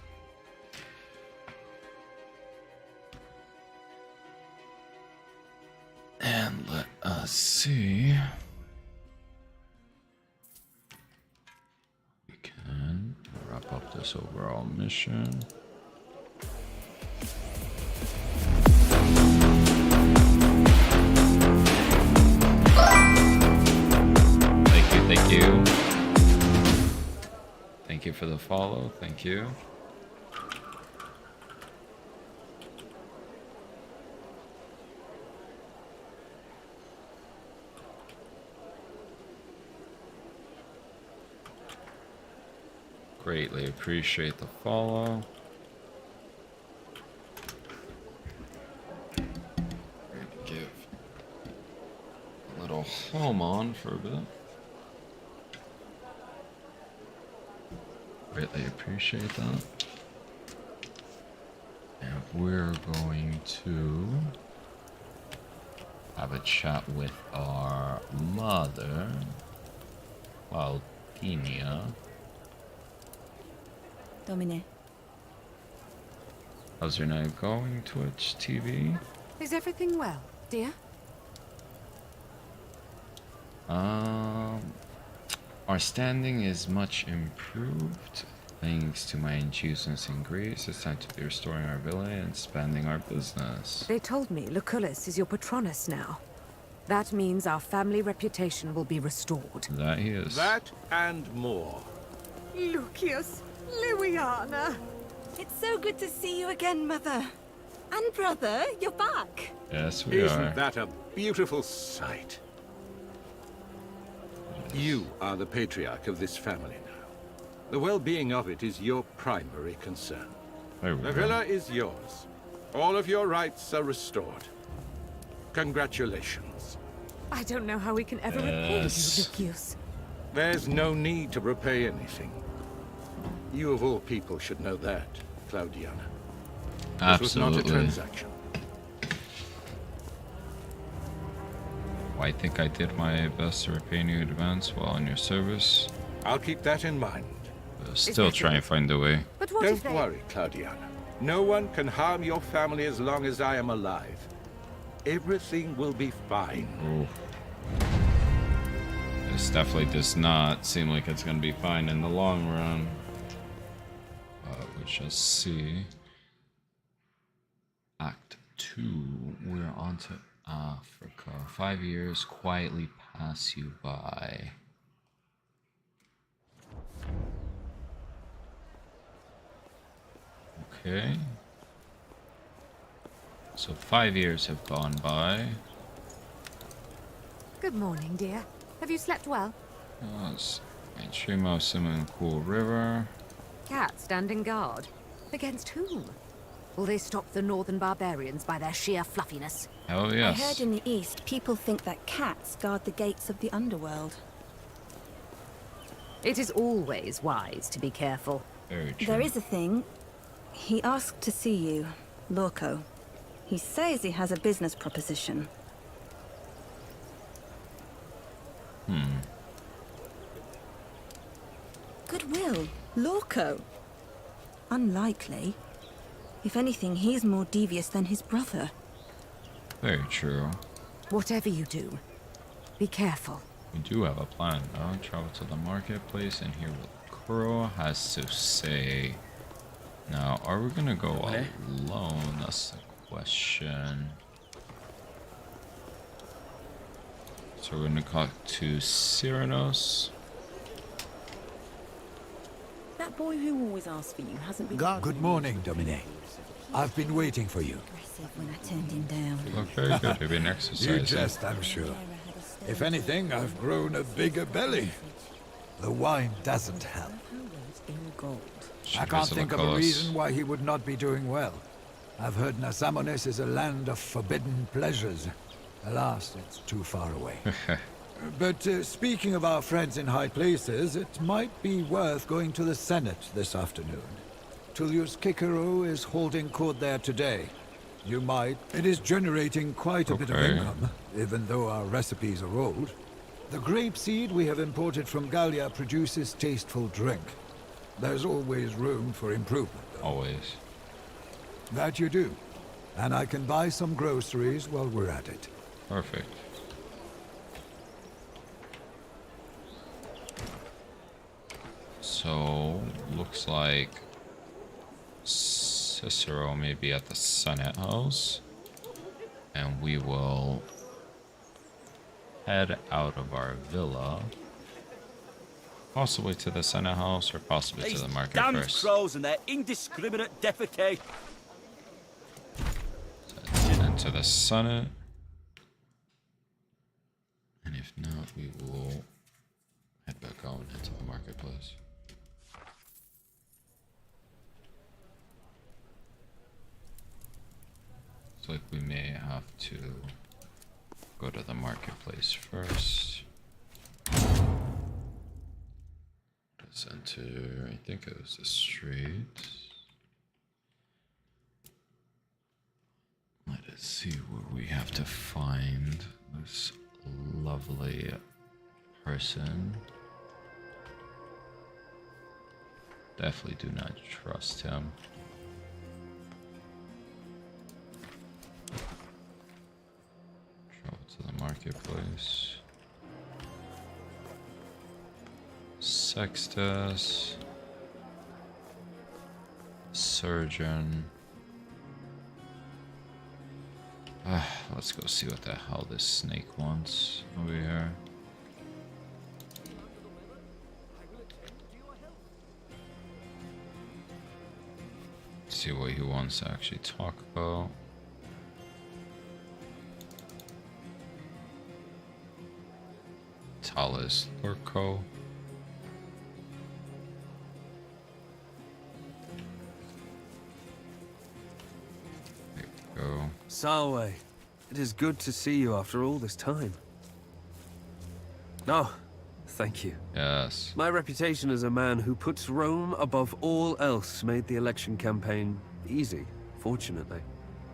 And let us see. We can wrap up this overall mission. Thank you. Thank you for the follow. Thank you. Greatly appreciate the follow. Give a little home on for a bit. Greatly appreciate that. And we're going to have a chat with our mother, Valdinia. Domine. How's your night going, Twitch TV? Is everything well, dear? Our standing is much improved. Thanks to my inducements in Greece, it's time to be restoring our villa and expanding our business. They told me Lucullus is your patronus now. That means our family reputation will be restored. That he is. That and more. Lucius, Louiana. It's so good to see you again, Mother. And brother, you're back. Yes, we Isn't are. that a beautiful sight? You are the patriarch of this family now. The well-being of it is your primary concern. There we The go. villa is yours. All of your rights are restored. Congratulations. I don't know how we can ever repay you, Yes. Lucius. There's no need to repay anything. You of all people should know that, Claudiana. This was not a Absolutely. transaction. I think I did my best to repay you in advance while in your service. I'll keep that in mind. But still try and find a way. But what if Don't they... worry, Claudiana. No one can harm your family as long as I am alive. Everything will be fine. Ooh. This definitely does not seem like it's going to be fine in the long run. We shall see. Act 2. We're on to Africa. 5 years quietly pass you by. Okay. So 5 years have gone by. Good morning, dear. Have you slept well? Yes. Mainstream of Simon Cool River. Cats standing guard. Against whom? Will they stop the northern barbarians by their sheer fluffiness? Hell I yes. heard in the East, people think that cats guard the gates of the underworld. It is always wise to be careful. Very true. There is a thing. He asked to see you, Lorco. He says he has a business proposition. Goodwill? Lorco? Unlikely. If anything, he's more devious than his brother. Very true. Whatever you do, be careful. We do have a plan though. Travel to the marketplace and hear what Kuro has to say. Now, are we gonna go alone? That's the question. So we're gonna talk to Cyrano. That boy who always asks for you hasn't been... Good morning, Domine. I've been waiting for you. When I turned him down. You look very good. You've been You exercising. jest, I'm sure. If anything, I've grown a bigger belly. The wine doesn't help. I can't think of a reason why he would not be doing well. I've heard Nasamones is a land of forbidden pleasures. Alas, it's too far away. But speaking of our friends in high places, it might be worth going to the Senate this afternoon. Tullius Cicero is holding court there today. You might. It is generating quite a bit of income, even though our recipes are old. The grape seed we have imported from Gallia produces tasteful drink. There's always room for improvement, though. Always. That you do. And I can buy some groceries while we're at it. Perfect. So, looks like Cicero may be at the Senate House. And we will head out of our villa. Possibly to the Senate House or possibly to the market Damned first. crows and their indiscriminate defecation. And to the Senate. And if not, we will head back out and head to the marketplace. Looks like we may have to go to the marketplace first. Let's enter, I think it was the street. Let us see where we have to find this lovely person. Definitely do not trust him. Travel to the marketplace. Sextus. Surgeon. Let's go see what the hell this snake wants over here. see what he wants to actually talk about. Talis Lurko. There you go. Salwe, it is good to see you after all this time. No, thank you. Yes. My reputation as a man who puts Rome above all else made the election campaign easy, fortunately.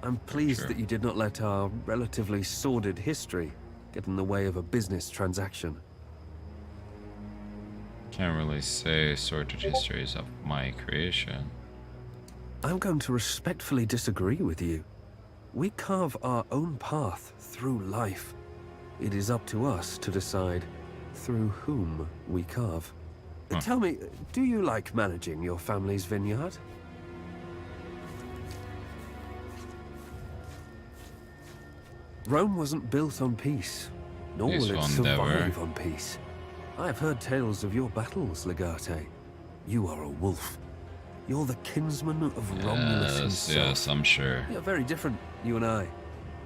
I'm pleased that you did not let our relatively sordid history get in the way of a business transaction. Can't really say sordid history is of my creation. I'm going to respectfully disagree with you. We carve our own path through life. It is up to us to decide through whom we carve. Tell me, do you like managing your family's vineyard? Rome wasn't built on peace, nor will it survive on peace. I've heard tales of your battles, Legate. You are a wolf. You're the kinsman of Romulus himself. Yes, I'm sure. You're very different, you and I.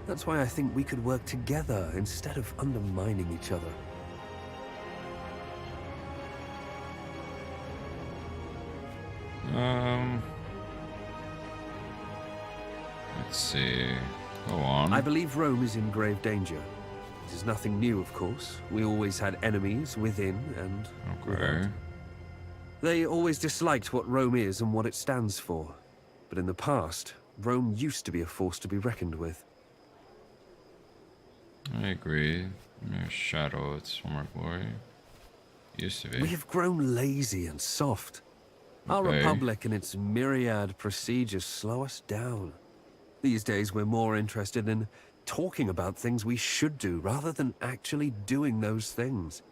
That's why I think we could work together instead of undermining each other. Let's see. Go on. I believe Rome is in grave danger. This is nothing new, of course. We always had enemies within and without. They always disliked what Rome is and what it stands for. But in the past, Rome used to be a force to be reckoned with. I agree. Mere shadow, its former glory. Used to be. We have grown lazy and soft. Our republic and its myriad procedures slow us down. These days, we're more interested in talking about things we should do rather than actually doing those things.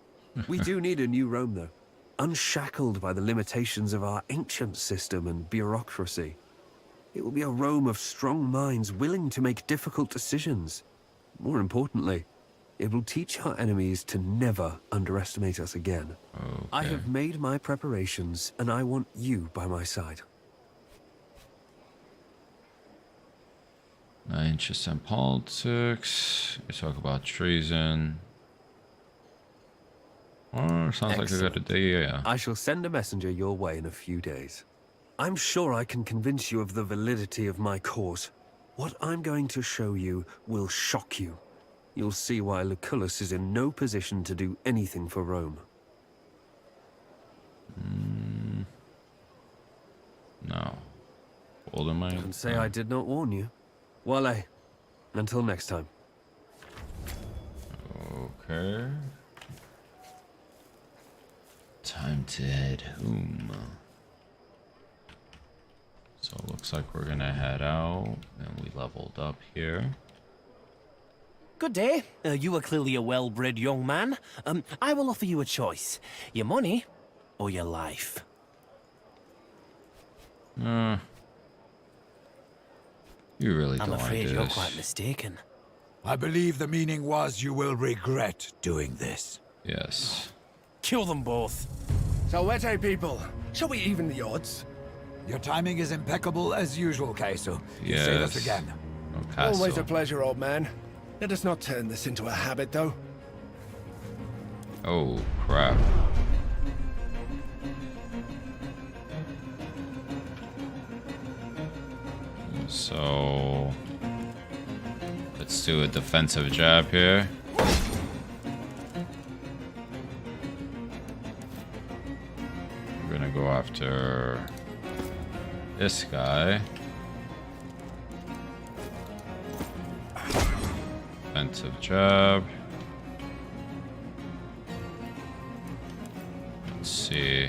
We do need a new Rome, though. Unshackled by the limitations of our ancient system and bureaucracy. It will be a Rome of strong minds willing to make difficult decisions. More importantly, it will teach our enemies to never underestimate us again. I have made my preparations, and I want you by my side. Interest in politics. You talk about treason. Oh, sounds like a good idea. I shall send a messenger your way in a few days. I'm sure I can convince you of the validity of my cause. What I'm going to show you will shock you. You'll see why Lucullus is in no position to do anything for Rome. No. Hold in my Don't say I did not warn you. Wale, until next time. Okay. Time to head home. So it looks like we're gonna head out, and we leveled up here. Good day. You are clearly a well-bred young man. I will offer you a choice. Your money or your life. You really I'm don't afraid like you're this. quite mistaken. I believe the meaning was you will regret doing this. Yes. Kill them both. Salwete people, shall we even the odds? Your timing is impeccable as usual, Kaiso. You say this again. Always a pleasure, old man. Let us not turn this into a habit, though. Oh, crap. So let's do a defensive jab here. We're gonna go after this guy. Defensive jab. Let's see.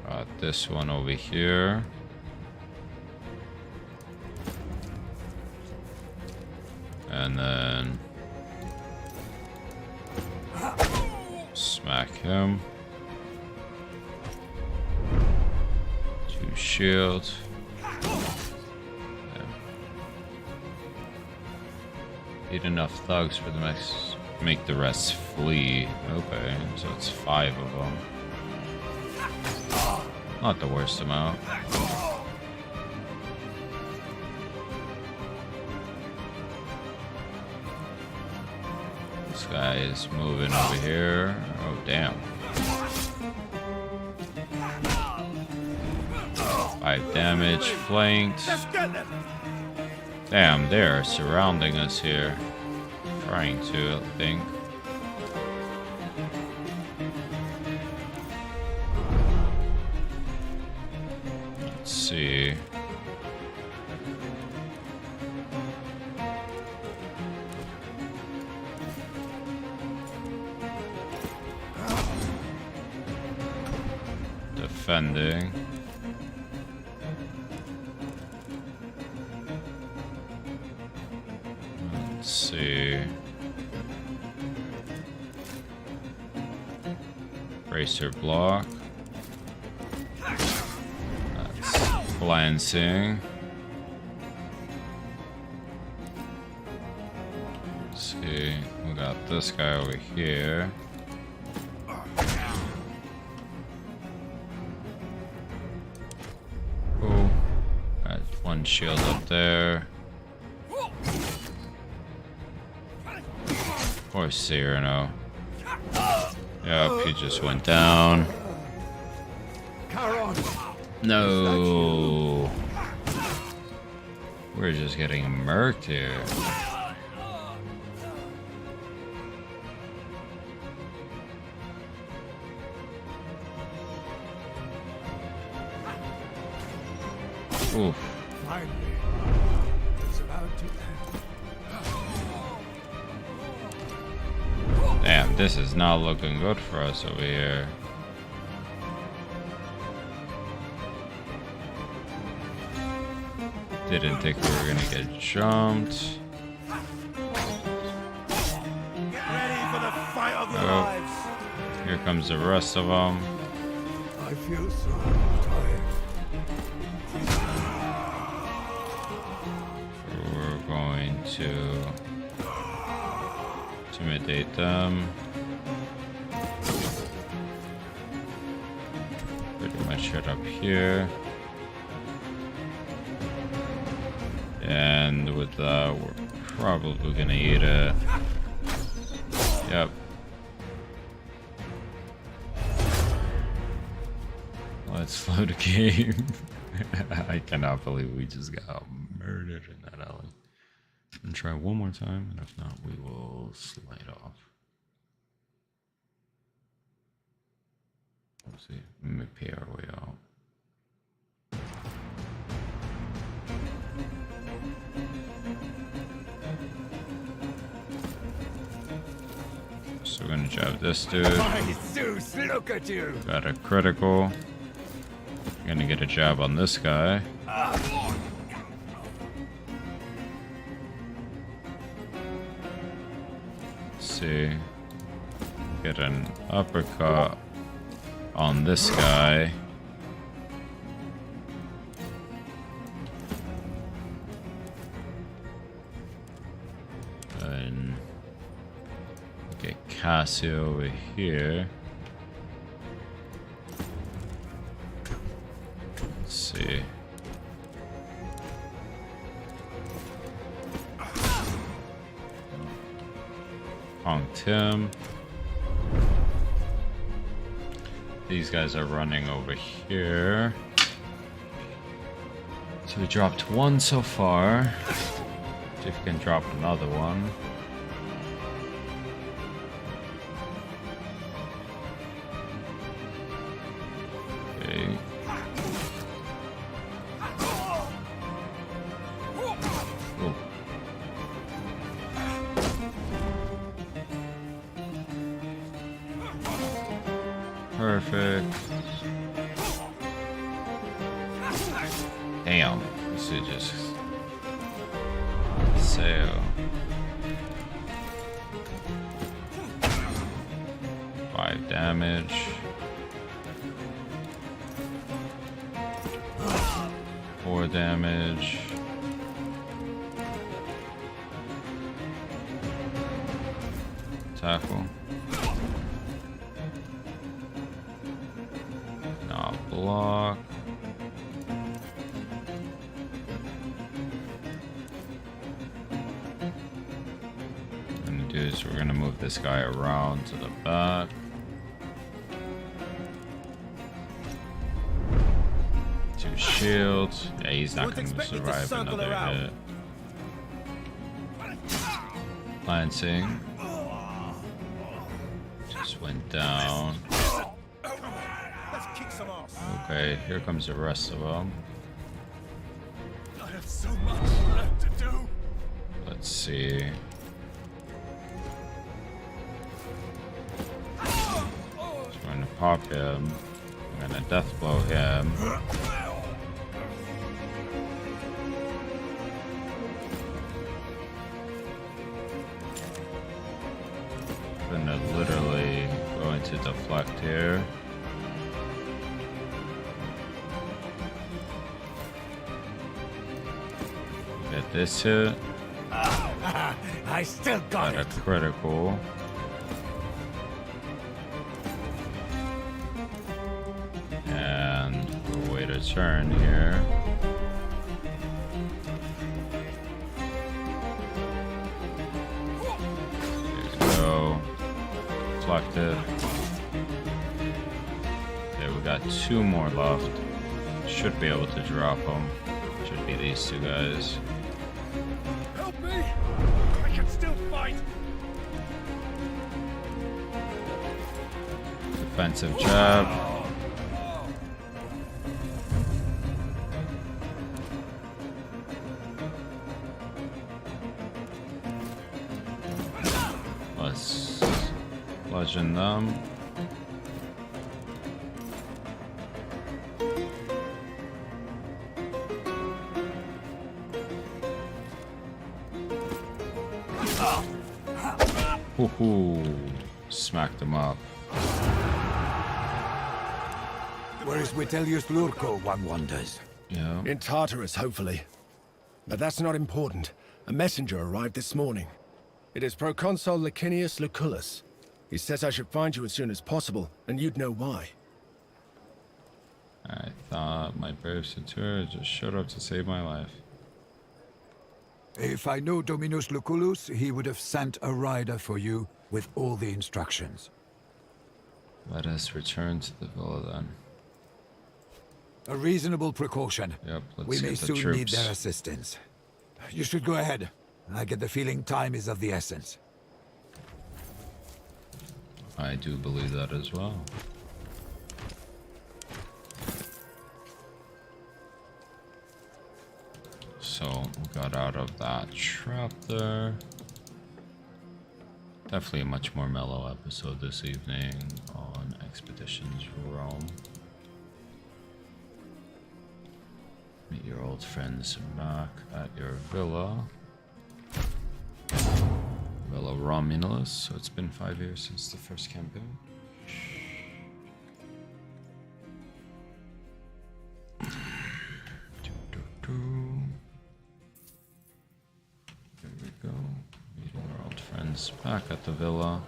Got this one over here. And then smack him. 2 shield. Need enough thugs for the make the rest flee. Okay, so it's 5 of them. Not the worst amount. This guy is moving over here. Oh, damn. 5 damage, flanked. Damn, they're surrounding us here. Trying to, I think. Let's see. Defending. Let's see. Bracer block. That's glancing. Let's see. We got this guy over here. Cool. Got one shield up there. Or Cyrano. Yep, he just went down. No. We're just getting murked here. Oof. Finally, it's about to end. Damn, this is not looking good for us over here. Didn't think we were gonna get jumped. Ready for the fight of your lives. Here comes the rest of them. I feel so tired. We're going to intimidate them. Pretty much right up here. And with that, we're probably gonna eat it. Yep. Let's load the game. I cannot believe we just got murdered in that alley. And try one more time, and if not, we will slide off. Let's see. Let me pay our way out. So we're gonna jab this dude. My Zeus, look at you! Got a critical. Gonna get a jab on this guy. See. Get an uppercut on this guy. And get Cassio over here. Let's see. Punked him. These guys are running over here. So we dropped one so far. See if we can drop another one. Okay. Ooh. Perfect. Damn, this is just sail. 5 damage. Four damage. Tackle. No, block. What we're gonna do is we're gonna move this guy around to the back. Two shields. Yeah, he's not gonna survive another hit. Lancing. Just went down. Okay, here comes the rest of them. I have so much left to do. Let's see. Just going to pop him. I'm gonna death blow him. Gonna literally go into deflect here. Get this hit. I still got a critical. And we'll wait a turn here. Deflected. Okay, we got two more left. Should be able to drop them. Should be these two guys. Help me! I can still fight. Defensive jab. Let's bludgeon them. Woohoo! Smacked him up. Where is Vitellius Lurko, one wonders? Yeah. In Tartarus, hopefully. But that's not important. A messenger arrived this morning. It is Proconsul Licinius Lucullus. He says I should find you as soon as possible, and you'd know why. I thought my brave Centurion just showed up to save my life. If I know Dominus Lucullus, he would have sent a rider for you with all the instructions. Let us return to the villa then. A reasonable precaution. Yep, let's we may get the soon troops. need their assistance. You should go ahead. I get the feeling time is of the essence. I do believe that as well. So, we got out of that trap there. Definitely a much more mellow episode this evening on Expeditions Rome. Meet your old friends back at your villa. Villa Romulus. So it's been 5 years since the first campaign. There we go. Meeting our old friends back at the villa.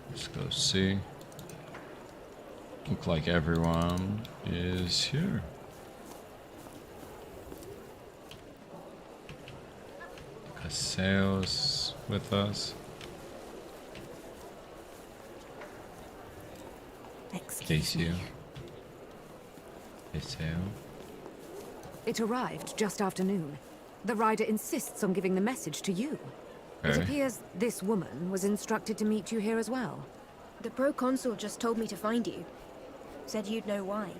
Let's go see. Look like everyone is here. Caseo's with us. Excuse me. Caseo. It arrived just after noon. The rider insists on giving the message to you. It Okay. appears this woman was instructed to meet you here as well. The proconsul just told me to find you. Said you'd know why.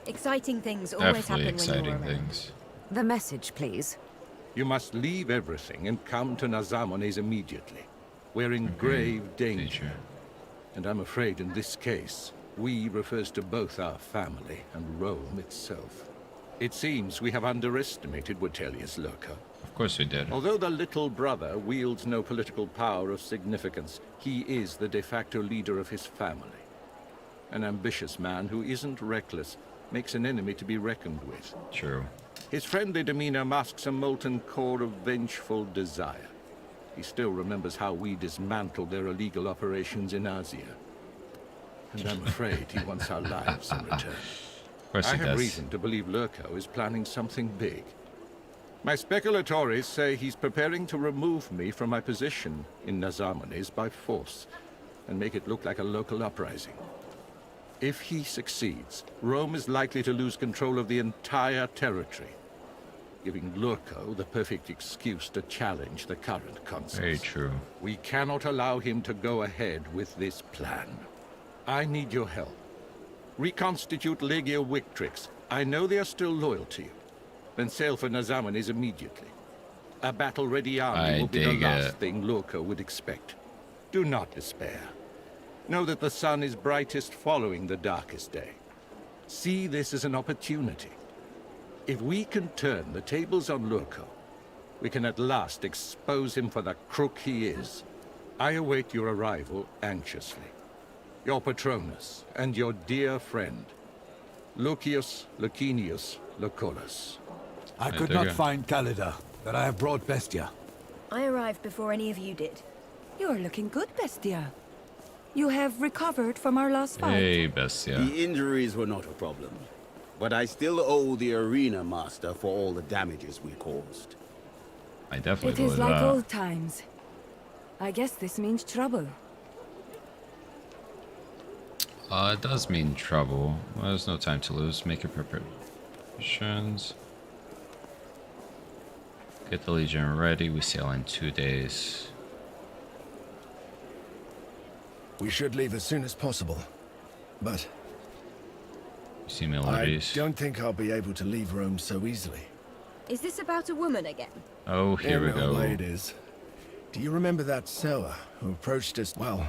Exciting things always happen when you're around. The message, please. You must leave everything and come to Nazamones immediately. We're in grave danger. And I'm afraid in this case, we refers to both our family and Rome itself. It seems we have underestimated Vitellius Lurko. Of course we did. Although the little brother wields no political power of significance, he is the de facto leader of his family. An ambitious man who isn't reckless makes an enemy to be reckoned with. True. His friendly demeanor masks a molten core of vengeful desire. He still remembers how we dismantled their illegal operations in Asia. And I'm afraid he wants our lives in return. Of course I he have does. reason to believe Lurko is planning something big. My speculatories say he's preparing to remove me from my position in Nazamanes by force and make it look like a local uprising. If he succeeds, Rome is likely to lose control of the entire territory, giving Lurko the perfect excuse to challenge the current consuls. Very true. We cannot allow him to go ahead with this plan. I need your help. Reconstitute Legio Victrix. I know they are still loyal to you. Then sail for Nazamanes immediately. A battle-ready army will be the last thing Lurko would expect. Do not despair. Know that the sun is brightest following the darkest day. See this as an opportunity. If we can turn the tables on Lurko, we can at last expose him for the crook he is. I await your arrival anxiously. Your Patronus and your dear friend, Lucius Licinius Lucullus. I could not find Calida, but I have brought Bestia. I arrived before any of you did. You're looking good, Bestia. You have recovered from our last fight. Hey, Bestia. The injuries were not a problem, but I still owe the arena master for all the damages we caused. I definitely It is believe like that. old times. I guess this means trouble. It does mean trouble. Well, there's no time to lose. Make your preparations. Get the Legion ready. We sail in 2 days. We should leave as soon as possible. But You see me, I ladies? don't think I'll be able to leave Rome so easily. Is this about a woman again? Oh, here we go. Way it is. Do you remember that sewer who approached us? Well,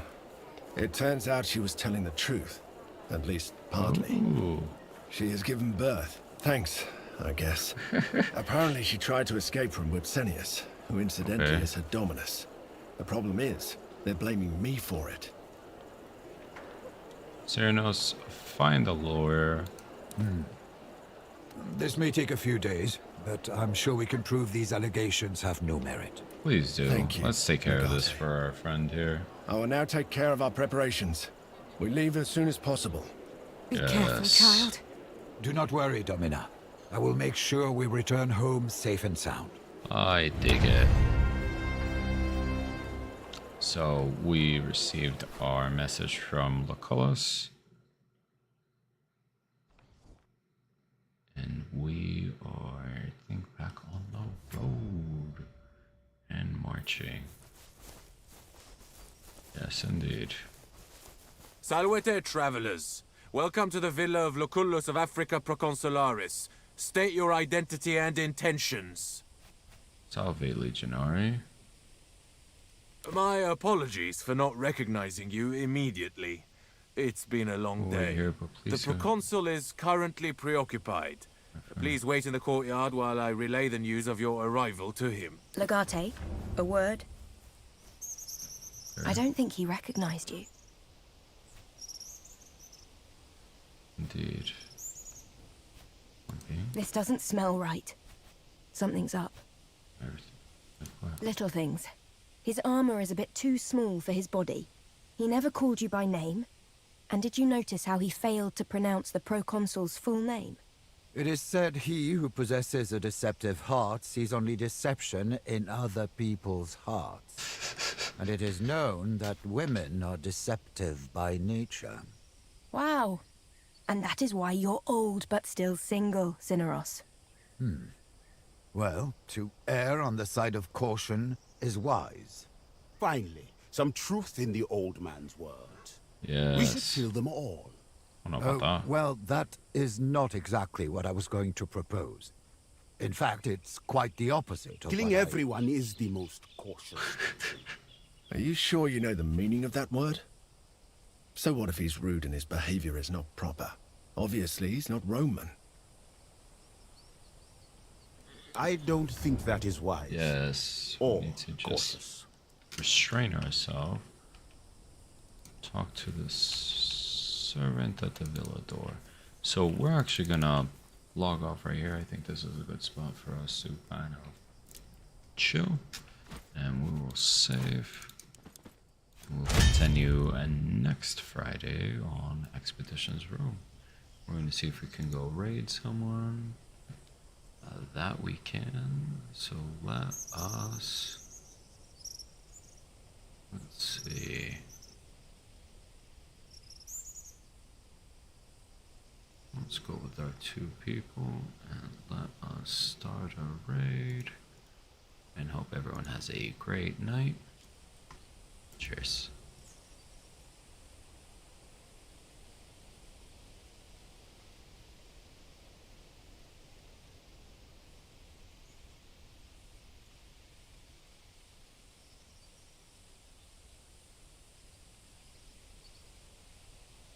it turns out she was telling the truth. At least, partly. Ooh. She has given birth. Thanks, I guess. Apparently she tried to escape from Wipsenius, who incidentally Okay. is her dominus. The problem is, they're blaming me for it. Cyrnos, find a lawyer. This may take a few days, but I'm sure we can prove these allegations have no merit. Please do. Thank you. Let's take care of this for our friend here. I will now take care of our preparations. We leave as soon as possible. Be careful, child. Do not worry, Domina. I will make sure we return home safe and sound. I dig it. So we received our message from Lucullus. And we are, I think, back on the road and marching. Yes, indeed. Salvete, travelers. Welcome to the villa of Lucullus of Africa Proconsularis. State your identity and intentions. Salve, Legionary. My apologies for not recognizing you immediately. It's been a long day. Here, but The please, proconsul is currently preoccupied. Please wait in the courtyard while I relay the news of your arrival to him. Legate, a word. I don't think he recognized you. Indeed. Okay. This doesn't smell right. Something's up. Little things. His armor is a bit too small for his body. He never called you by name. And did you notice how he failed to pronounce the proconsul's full name? It is said he who possesses a deceptive heart sees only deception in other people's hearts. And it is known that women are deceptive by nature. Wow. And that is why you're old but still single, Cineros. Well, to err on the side of caution is wise. Finally, some truth in the old man's words. Yes. We should kill them all. I don't know about that. Well, that is not exactly what I was going to propose. In fact, it's quite the opposite of Killing what I- everyone is the most cautious. Are you sure you know the meaning of that word? So what if he's rude and his behavior is not proper? Obviously, he's not Roman. I don't think that is wise. Yes. Or we need to just cautious. restrain ourselves. Talk to the servant at the villa door. So we're actually gonna log off right here. I think this is a good spot for us to kind of chill. And we will save. We'll continue next Friday on Expeditions Rome. We're going to see if we can go raid someone. That we can. So let us. Let's see. Let's go with our 2 people and let us start a raid. And hope everyone has a great night. Cheers.